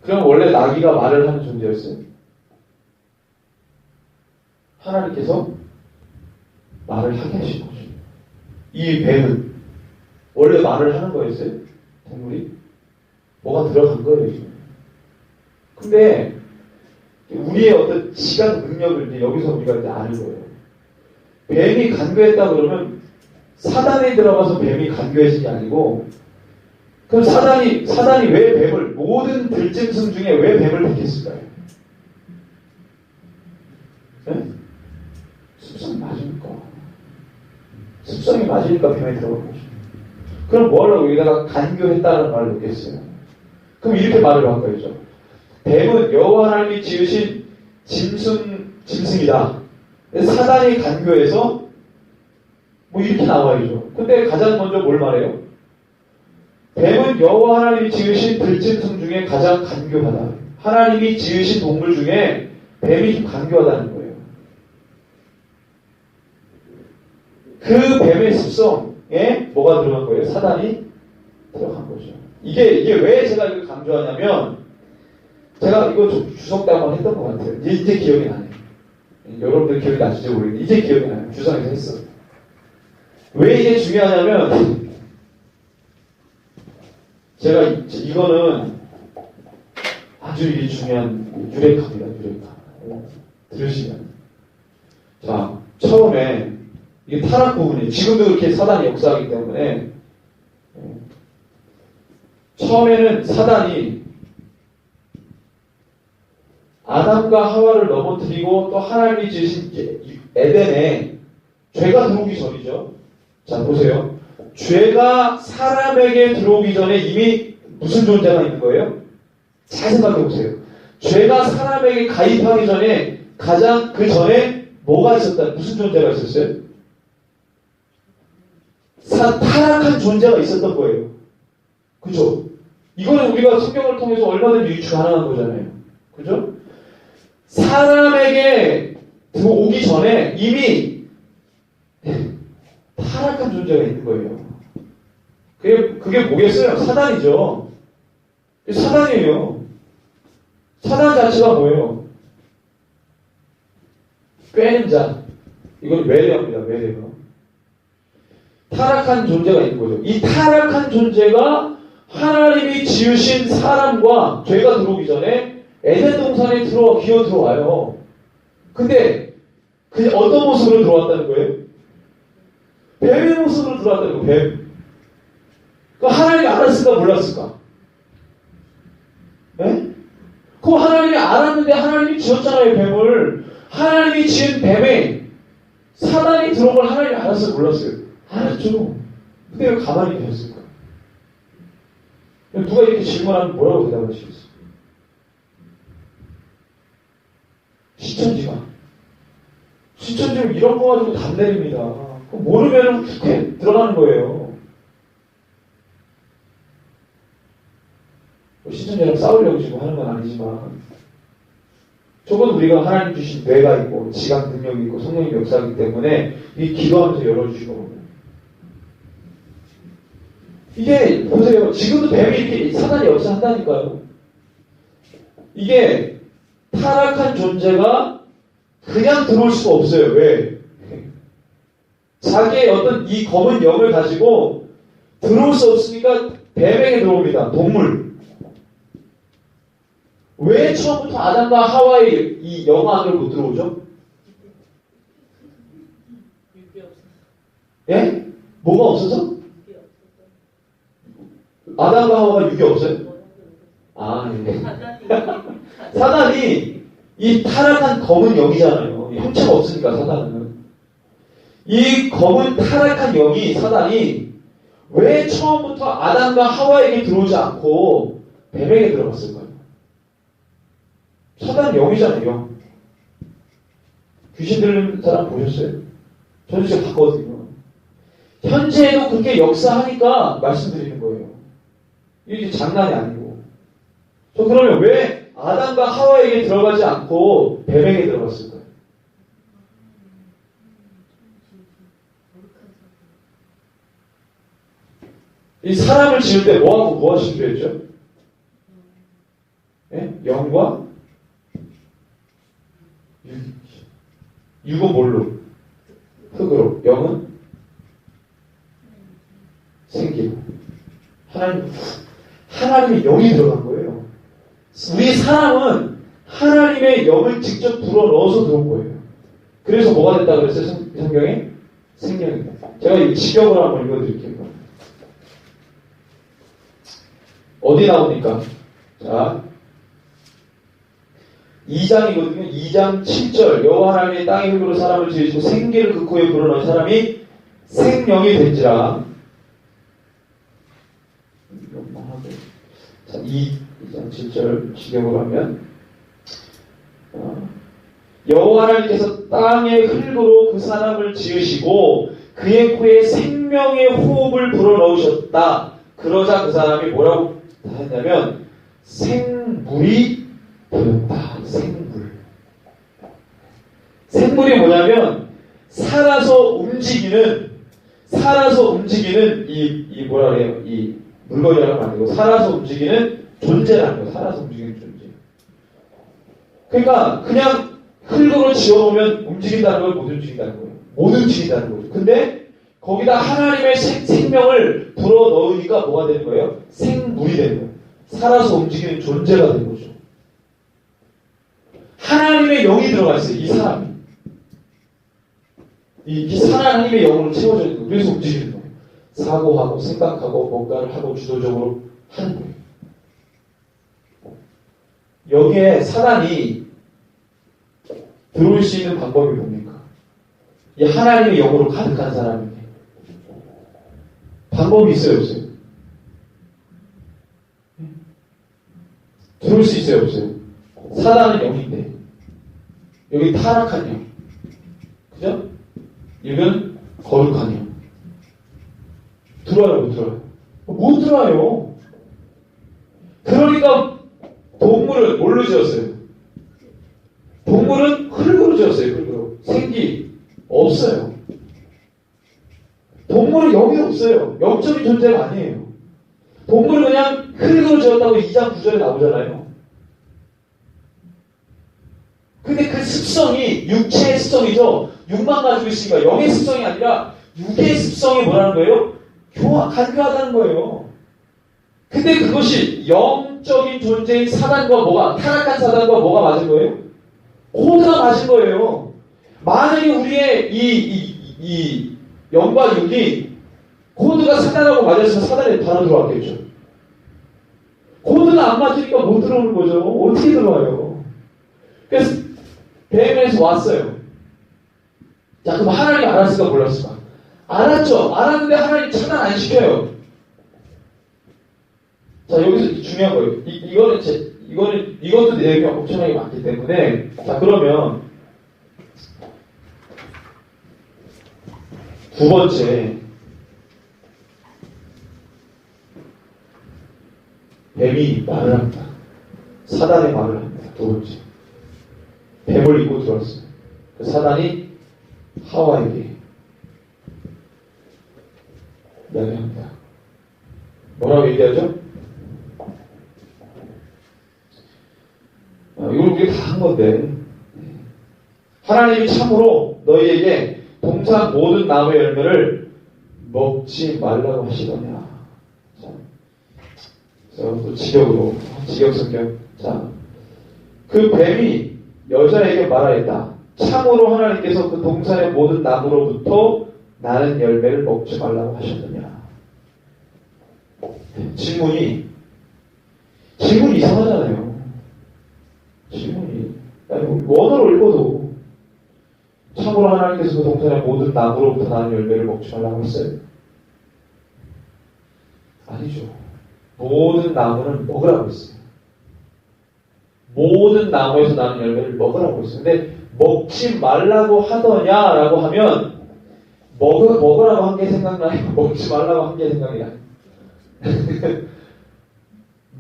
Speaker 1: 그럼 원래 나귀가 말을 하는 존재였어요? 하나님께서 말을 하게 하신 거죠. 이 뱀은 원래 말을 하는 거였어요? 동물이? 뭐가 들어간 거예요, 지금. 근데 우리의 어떤 시각 능력을 이제 여기서 우리가 이제 아는 거예요. 뱀이 간교했다 그러면 사단에 들어가서 뱀이 간교해진 게 아니고, 그럼 사단이 왜 뱀을, 모든 들짐승 중에 왜 뱀을 택했을까요? 네? 습성이 맞으니까. 습성이 맞으니까 뱀에 들어간 거죠. 그럼 뭐 하려고 여기다가 간교했다는 말을 넣겠어요? 그럼 이렇게 말을 바꿔야죠. 뱀은 여호와 하나님이 지으신 짐승이다. 사단이 간교해서 뭐 이렇게 나와야죠. 근데 가장 먼저 뭘 말해요? 뱀은 여호와 하나님이 지으신 들짐승 중에 가장 간교하다. 하나님이 지으신 동물 중에 뱀이 좀 간교하다는 거예요. 그 뱀의 습성에 뭐가 들어간 거예요? 사단이 들어간 거죠. 이게 왜 제가 이걸 강조하냐면, 제가 이거 좀 주석 때 한번 했던 것 같아요. 이제 기억이 나네요. 여러분들 기억이 나실지 모르겠는데 이제 기억이 나요. 주석에서 했어. 왜 이게 중요하냐면, 제가 이거는 아주 이게 중요한 유레카입니다. 유레카. 들으시면. 자, 처음에 이게 타락 부분이에요. 지금도 그렇게 사단이 역사하기 때문에, 처음에는 사단이 아담과 하와를 넘어뜨리고 또 하나님이 지으신 에덴에 죄가 들어오기 전이죠. 자, 보세요. 죄가 사람에게 들어오기 전에 이미 무슨 존재가 있는 거예요? 잘 생각해 보세요. 죄가 사람에게 가입하기 전에 가장 그 전에 뭐가 있었다? 무슨 존재가 있었어요? 타락한 존재가 있었던 거예요. 그죠? 이거는 우리가 성경을 통해서 얼마든지 유추 가능한 거잖아요. 그죠? 사람에게 들어오기 전에 이미 타락한 존재가 있는 거예요. 그게 뭐겠어요? 사단이죠. 사단이에요. 사단 자체가 뭐예요? 꿰는 자. 이건 외래어입니다. 외래어. 타락한 존재가 있는 거죠. 이 타락한 존재가 하나님이 지으신 사람과 죄가 들어오기 전에 에덴 동산에 기어 들어와요. 근데 그 어떤 모습으로 들어왔다는 거예요? 뱀의 모습으로 들어왔다는 거예요. 뱀. 그 하나님이 알았을까 몰랐을까? 네? 그거 하나님이 알았는데 하나님이 지었잖아요. 뱀을. 하나님이 지은 뱀에 사단이 들어온 걸 하나님이 알았어요 몰랐어요? 알았죠. 근데 왜 가만히 계셨을까? 누가 이렇게 질문하면 뭐라고 대답하시겠어요? 신천지는 이런 거 가지고 답 내립니다. 모르면 훅 들어가는 거예요. 신천지랑 싸우려고 지금 하는 건 아니지만, 저건 우리가 하나님 주신 뇌가 있고 지각 능력이 있고 성령의 역사이기 때문에 이 기도하면서 열어주신 거거든요. 이게 보세요. 지금도 뱀이 이렇게 사단이 역사한다니까요. 이게 타락한 존재가 그냥 들어올 수가 없어요. 왜? 자기의 어떤 이 검은 영을 가지고 들어올 수 없으니까 뱀에게 들어옵니다. 동물. 왜 처음부터 아담과 하와의 이 영 안으로 못 들어오죠? 예? 뭐가 없어서? 아담과 하와가 육이 없어요? 아, 네. 사단이 이 타락한 검은 영이잖아요. 형체가 없으니까 사단은. 이 검은 타락한 영이 사단이 왜 처음부터 아담과 하와에게 들어오지 않고 뱀에게 들어갔을까요? 사단은 영이잖아요. 영. 귀신 들리는 사람 보셨어요? 저는 진짜 봤거든요. 현재에도 그렇게 역사하니까 말씀드리는 거예요. 이게 장난이 아니고. 저 그러면 왜 아담과 하와에게 들어가지 않고 뱀에게 들어갔을까요? 이 사람을 지을 때 뭐하고 뭐가 신주했죠? 예? 영과 육은 뭘로? 흙으로. 영은 생기고. 하나님의 영이 들어간 거예요. 우리 사람은 하나님의 영을 직접 불어넣어서 들어온 거예요. 그래서 뭐가 됐다 그랬어요? 성경에? 생명이다. 제가 이 직역을 한번 읽어드릴게요. 어디 나옵니까? 자, 2장이거든요. 2장 7절. 여호와 하나님이 땅의 흙으로 사람을 지으시고 생기를 그 코에 불어넣은 사람이 생명이 된지라. 자, 2장 7절 직역을 하면 여호와 하나님께서 땅의 흙으로 그 사람을 지으시고 그의 코에 생명의 호흡을 불어넣으셨다. 그러자 그 사람이 뭐라고 했냐면 생물이 되었다. 생물. 생물이 뭐냐면 살아서 움직이는 이 뭐라 그래요? 이 물건이라고 하면 안 되고 살아서 움직이는 존재라는 거예요. 살아서 움직이는 존재. 그러니까 그냥 흙으로 지어놓으면 움직인다는 걸 못 움직인다는 거예요. 못 움직인다는 거죠. 근데 거기다 하나님의 생명을 불어넣으니까 뭐가 되는 거예요? 생물이 되는 거예요. 살아서 움직이는 존재가 되는 거죠. 하나님의 영이 들어가 있어요. 이 사람이. 이 하나님의 영으로 채워져 있는 거예요. 그래서 움직이는 거예요. 사고하고 생각하고 뭔가를 하고 주도적으로 하는 거예요. 여기에 사단이 들어올 수 있는 방법이 뭡니까? 이 하나님의 영으로 가득한 사람인데 방법이 있어요, 없어요? 들어올 수 있어요, 없어요? 사단은 영인데 여기 타락한 영, 그죠? 이건 거룩한 영. 들어와요, 못 들어와요? 못 들어와요. 그러니까 동물은 뭘로 지었어요? 동물은 흙으로 지었어요. 흙으로. 생기 없어요. 동물은 영이 없어요. 영적인 존재가 아니에요. 동물은 그냥 흙으로 지었다고 2장 9절에 나오잖아요. 근데 그 습성이 육체의 습성이죠. 육만 가지고 있으니까 영의 습성이 아니라 육의 습성이 뭐라는 거예요? 간교하다는 거예요. 근데 그것이 영적인 존재인 사단과 뭐가, 타락한 사단과 뭐가 맞은 거예요? 코드가 맞은 거예요. 만약에 우리의 이 영과 육이 코드가 사단하고 맞았으면 사단에 바로 들어왔겠죠. 코드가 안 맞으니까 못 들어오는 거죠. 어떻게 들어와요? 그래서 뱀에서 왔어요. 자, 그럼 하나님 알았을까 몰랐을까? 알았죠. 알았는데 하나님 차단 안 시켜요. 자, 여기서 중요한 거예요. 이것도 내용이 엄청나게 많기 때문에. 자, 그러면 두 번째, 뱀이 말을 합니다. 사단의 말을 합니다. 두 번째, 뱀을 입고 들어왔어요. 그 사단이 하와에게 이야기합니다. 뭐라고 얘기하죠? 이걸 우리가 다 한 건데, 하나님이 참으로 너희에게 동산 모든 나무의 열매를 먹지 말라고 하시더냐. 자, 또 직역성경. 자, 그 뱀이 여자에게 말하였다. 참으로 하나님께서 그 동산의 모든 나무로부터 나는 열매를 먹지 말라고 하셨느냐. 질문이 이상하잖아요. 질문이. 아니, 원어로 읽어도 참으로 하나님께서 그 동산의 모든 나무로부터 나는 열매를 먹지 말라고 했어요? 아니죠. 모든 나무는 먹으라고 했어요. 모든 나무에서 나는 열매를 먹으라고 했어요. 근데 먹지 말라고 하더냐라고 하면 먹으라고 한 게 생각나요? 먹지 말라고 한 게 생각이 나요?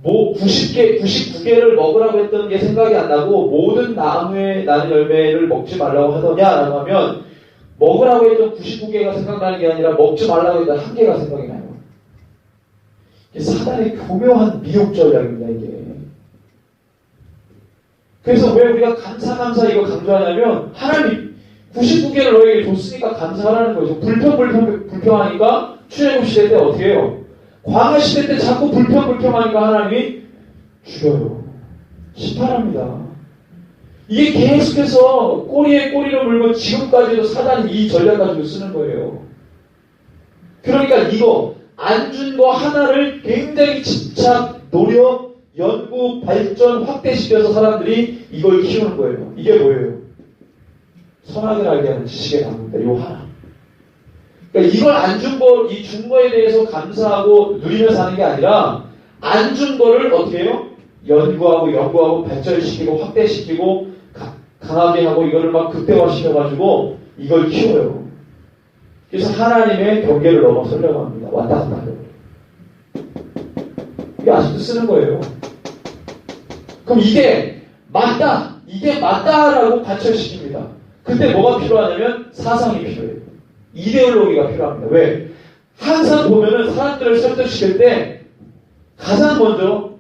Speaker 1: 99개를 먹으라고 했던 게 생각이 안 나고 모든 나무에 나는 열매를 먹지 말라고 하더냐라고 하면 먹으라고 했던 99개가 생각나는 게 아니라 먹지 말라고 했던 한 개가 생각이 나요. 이게 사단의 교묘한 미혹 전략입니다, 이게. 그래서 왜 우리가 감사 이거 강조하냐면 하나님 99개를 너에게 줬으니까 감사하라는 거죠. 불평하니까 출애굽 시대 때 어떻게 해요? 광야 시대 때 자꾸 불평하니까 하나님이 죽여요. 심판합니다. 이게 계속해서 꼬리에 꼬리를 물고 지금까지도 사단이 이 전략 가지고 쓰는 거예요. 그러니까 이거 안 준 거 하나를 굉장히 집착, 노력, 연구, 발전, 확대시켜서 사람들이 이걸 키우는 거예요. 이게 뭐예요? 선악을 알게 하는 지식의 나무입니다. 이 하나. 그러니까 이걸 안 준 거, 이 준 거에 대해서 감사하고 누리면서 하는 게 아니라 안 준 거를 어떻게 해요? 연구하고 발전시키고 확대시키고 강하게 하고 이거를 막 극대화시켜가지고 이걸 키워요. 그래서 하나님의 경계를 넘어서려고 합니다. 왔다 갔다 하려고. 이게 아직도 쓰는 거예요. 그럼 이게 맞다라고 관철시킵니다. 그때 뭐가 필요하냐면 사상이 필요해요. 이데올로기가 필요합니다. 왜? 항상 보면은 사람들을 설득시킬 때 가장 먼저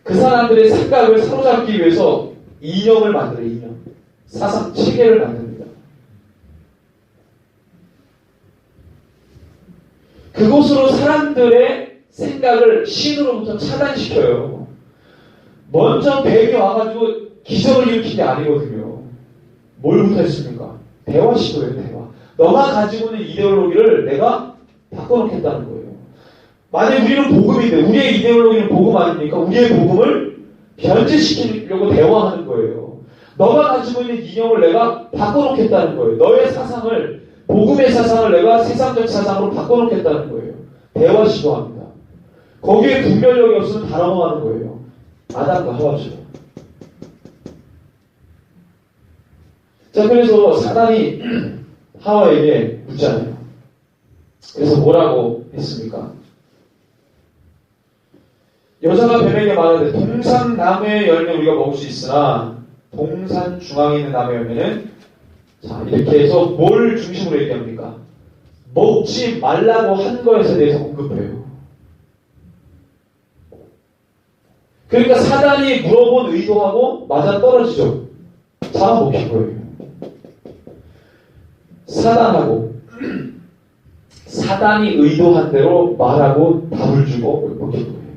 Speaker 1: 그 사람들의 생각을 사로잡기 위해서 이념을 만들어요. 이념. 사상 체계를 만듭니다. 그곳으로 사람들의 생각을 신으로부터 차단시켜요. 먼저 뱀이 와가지고 기적을 일으킨 게 아니거든요. 뭘부터 했습니까? 대화 시도예요, 대화. 너가 가지고 있는 이데올로기를 내가 바꿔놓겠다는 거예요. 만약 우리는 복음인데, 우리의 이데올로기는 복음 아닙니까? 우리의 복음을 변질시키려고 대화하는 거예요. 너가 가지고 있는 이념을 내가 바꿔놓겠다는 거예요. 너의 사상을, 복음의 사상을 내가 세상적 사상으로 바꿔놓겠다는 거예요. 대화 시도합니다. 거기에 분별력이 없으면 다 넘어가는 거예요. 아담과 하와죠. 자, 그래서 사단이 하와에게 묻잖아요. 그래서 뭐라고 했습니까? 여자가 뱀에게 말하되 동산 나무의 열매 우리가 먹을 수 있으나 동산 중앙에 있는 나무의 열매는 자 이렇게 해서 뭘 중심으로 얘기합니까? 먹지 말라고 한 것에 대해서 언급해요. 그러니까 사단이 물어본 의도하고 맞아 떨어지죠. 잡아먹힌 거예요. 사단이 의도한 대로 말하고 답을 주고 먹힌 거예요.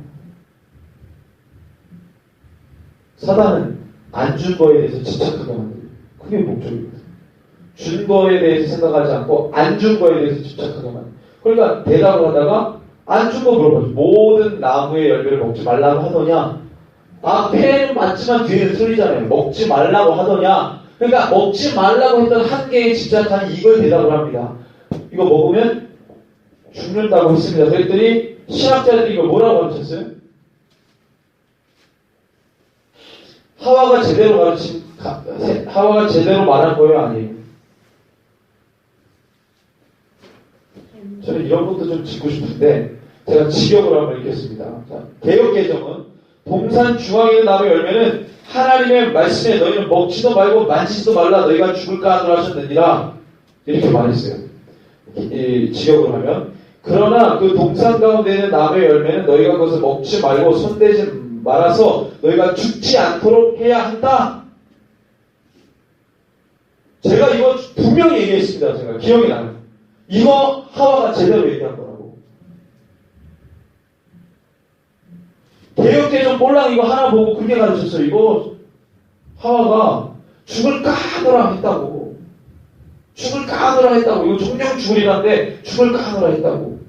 Speaker 1: 사단은 안 준 거에 대해서 집착하게 만들어요. 그게 목적입니다. 준 거에 대해서 생각하지 않고 안 준 거에 대해서 집착하게 만들어요. 그러니까 대답을 하다가 안 준 거 물어보죠. 모든 나무의 열매를 먹지 말라고 하더냐? 앞에는 맞지만 뒤에는 틀리잖아요. 먹지 말라고 하더냐? 그러니까 먹지 말라고 했던 한계에 집착하는 이걸 대답을 합니다. 이거 먹으면 죽는다고 했습니다. 그랬더니 신학자들이 이거 뭐라고 가르쳤어요? 하와가 제대로 말한 거예요, 아니에요? 저는 이런 것도 좀 짚고 싶은데 제가 직역으로 한번 읽겠습니다. 자, 개역개정은 동산 중앙에 있는 나무의 열매는 하나님의 말씀에 너희는 먹지도 말고 만지지도 말라 너희가 죽을까 하노라 하셨느니라 이렇게 말했어요. 직역으로 하면 그러나 그 동산 가운데 있는 나무의 열매는 너희가 그것을 먹지 말고 손대지 말아서 너희가 죽지 않도록 해야 한다. 제가 이거 분명히 얘기했습니다. 제가 기억이 나요. 이거 하와가 제대로 얘기한 거라고. 개혁개정 꼴랑 이거 하나 보고 그렇게 가르쳤어요. 이거 하와가 죽을 까느라 했다고. 죽을 까느라 했다고. 이거 정령 죽으리란데 죽을 까느라 했다고.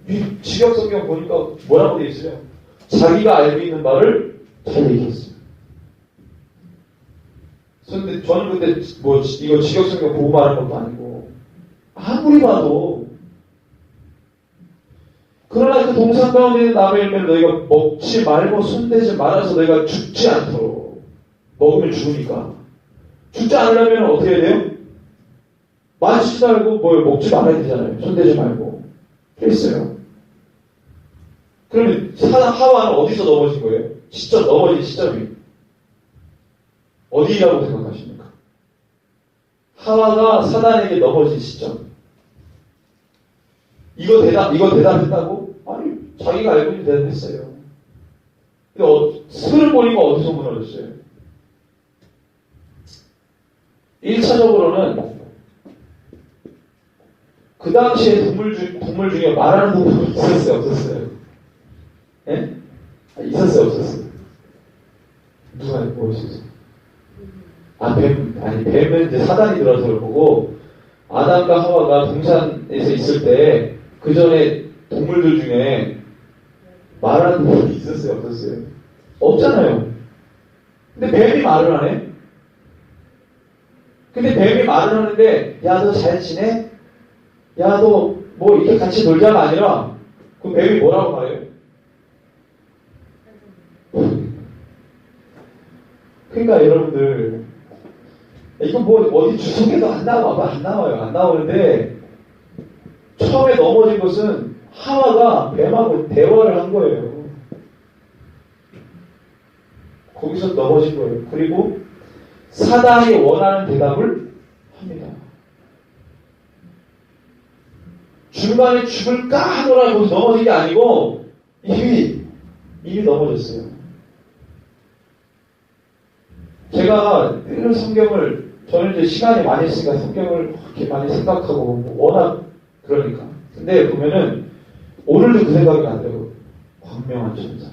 Speaker 1: 이 직역 성경 보니까 뭐라고 되어 있어요? 자기가 알고 있는 바를 잘 얘기했어요. 근데 저는 근데 뭐 이거 직역성경 보고 말한 것도 아니고 아무리 봐도 그러나 그 동산 가운데 있는 나무 열매를 너희가 먹지 말고 손대지 말아서 너희가 죽지 않도록. 먹으면 죽으니까. 죽지 않으려면 어떻게 해야 돼요? 만지지 말고 뭘 먹지 말아야 되잖아요. 손대지 말고. 그랬어요. 그러면 하와는 어디서 넘어진 거예요? 시점, 넘어진 시점이 어디라고 생각하십니까? 하와가 사단에게 넘어진 시점. 이거 대답했다고? 아니, 자기가 알고 있는 대답했어요. 근데 틀을 보니까 어디서 무너졌어요? 1차적으로는 그 당시에 동물 중에 말하는 동물이 있었어요, 없었어요? 예? 있었어요, 없었어요? 누가 뭐 있었어요? 뱀은 이제 사단이 들어서 그런 거고, 아담과 하와가 동산에서 있을 때, 그 전에 동물들 중에 말하는 동물이 있었어요, 없었어요? 없잖아요. 근데 뱀이 말을 하네? 근데 뱀이 말을 하는데, 야, 너 잘 지내? 야, 너 뭐 이렇게 같이 놀자가 아니라, 그 뱀이 뭐라고 말해요? 그러니까 여러분들, 이건 뭐 어디 주석에도 안 나와요. 안 나오는데, 처음에 넘어진 것은 하와가 뱀하고 대화를 한 거예요. 거기서 넘어진 거예요. 그리고 사단이 원하는 대답을 합니다. 중간에 죽을까 하더라도 넘어진 게 아니고 이미 넘어졌어요. 제가 늘 성경을, 저는 이제 시간이 많이 있으니까 성경을 그렇게 많이 생각하고 워낙 그러니까. 근데 보면은 오늘도 그 생각이 안 들고, 광명한 천사.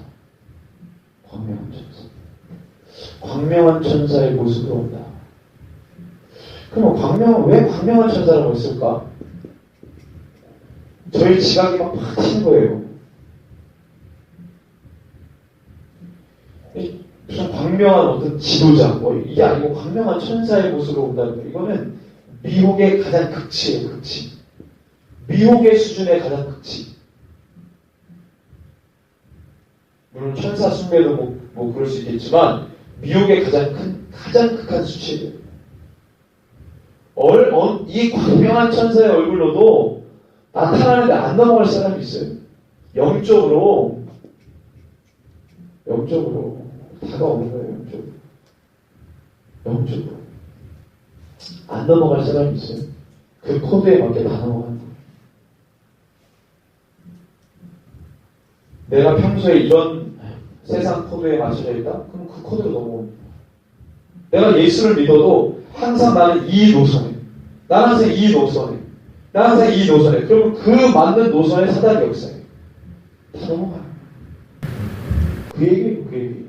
Speaker 1: 광명한 천사의 모습으로 온다. 그럼 왜 광명한 천사라고 했을까? 저희 지각이 막 치는 거예요. 무슨 광명한 어떤 지도자, 뭐 이게 아니고 광명한 천사의 모습으로 온다는 거예요. 이거는 미혹의 가장 극치예요, 극치. 미혹의 수준의 가장 극치. 물론 천사 숭배도 뭐 그럴 수 있겠지만 미혹의 가장 극한 수치예요. 이 광명한 천사의 얼굴로도 나타나는데 안 넘어갈 사람이 있어요. 영적으로 다가오는 거예요. 영적으로 안 넘어갈 사람이 있어요. 그 코드에 맞게 다 넘어가는 거예요. 내가 평소에 이런 세상 코드에 맞춰져 있다? 그럼 그 코드로 넘어옵니다. 내가 예수를 믿어도 항상 나는 이 노선에, 나는 항상 이 노선에, 그러면 그 맞는 노선에 사단이 역사해. 다 넘어가요. 그 얘기예요, 그 얘기.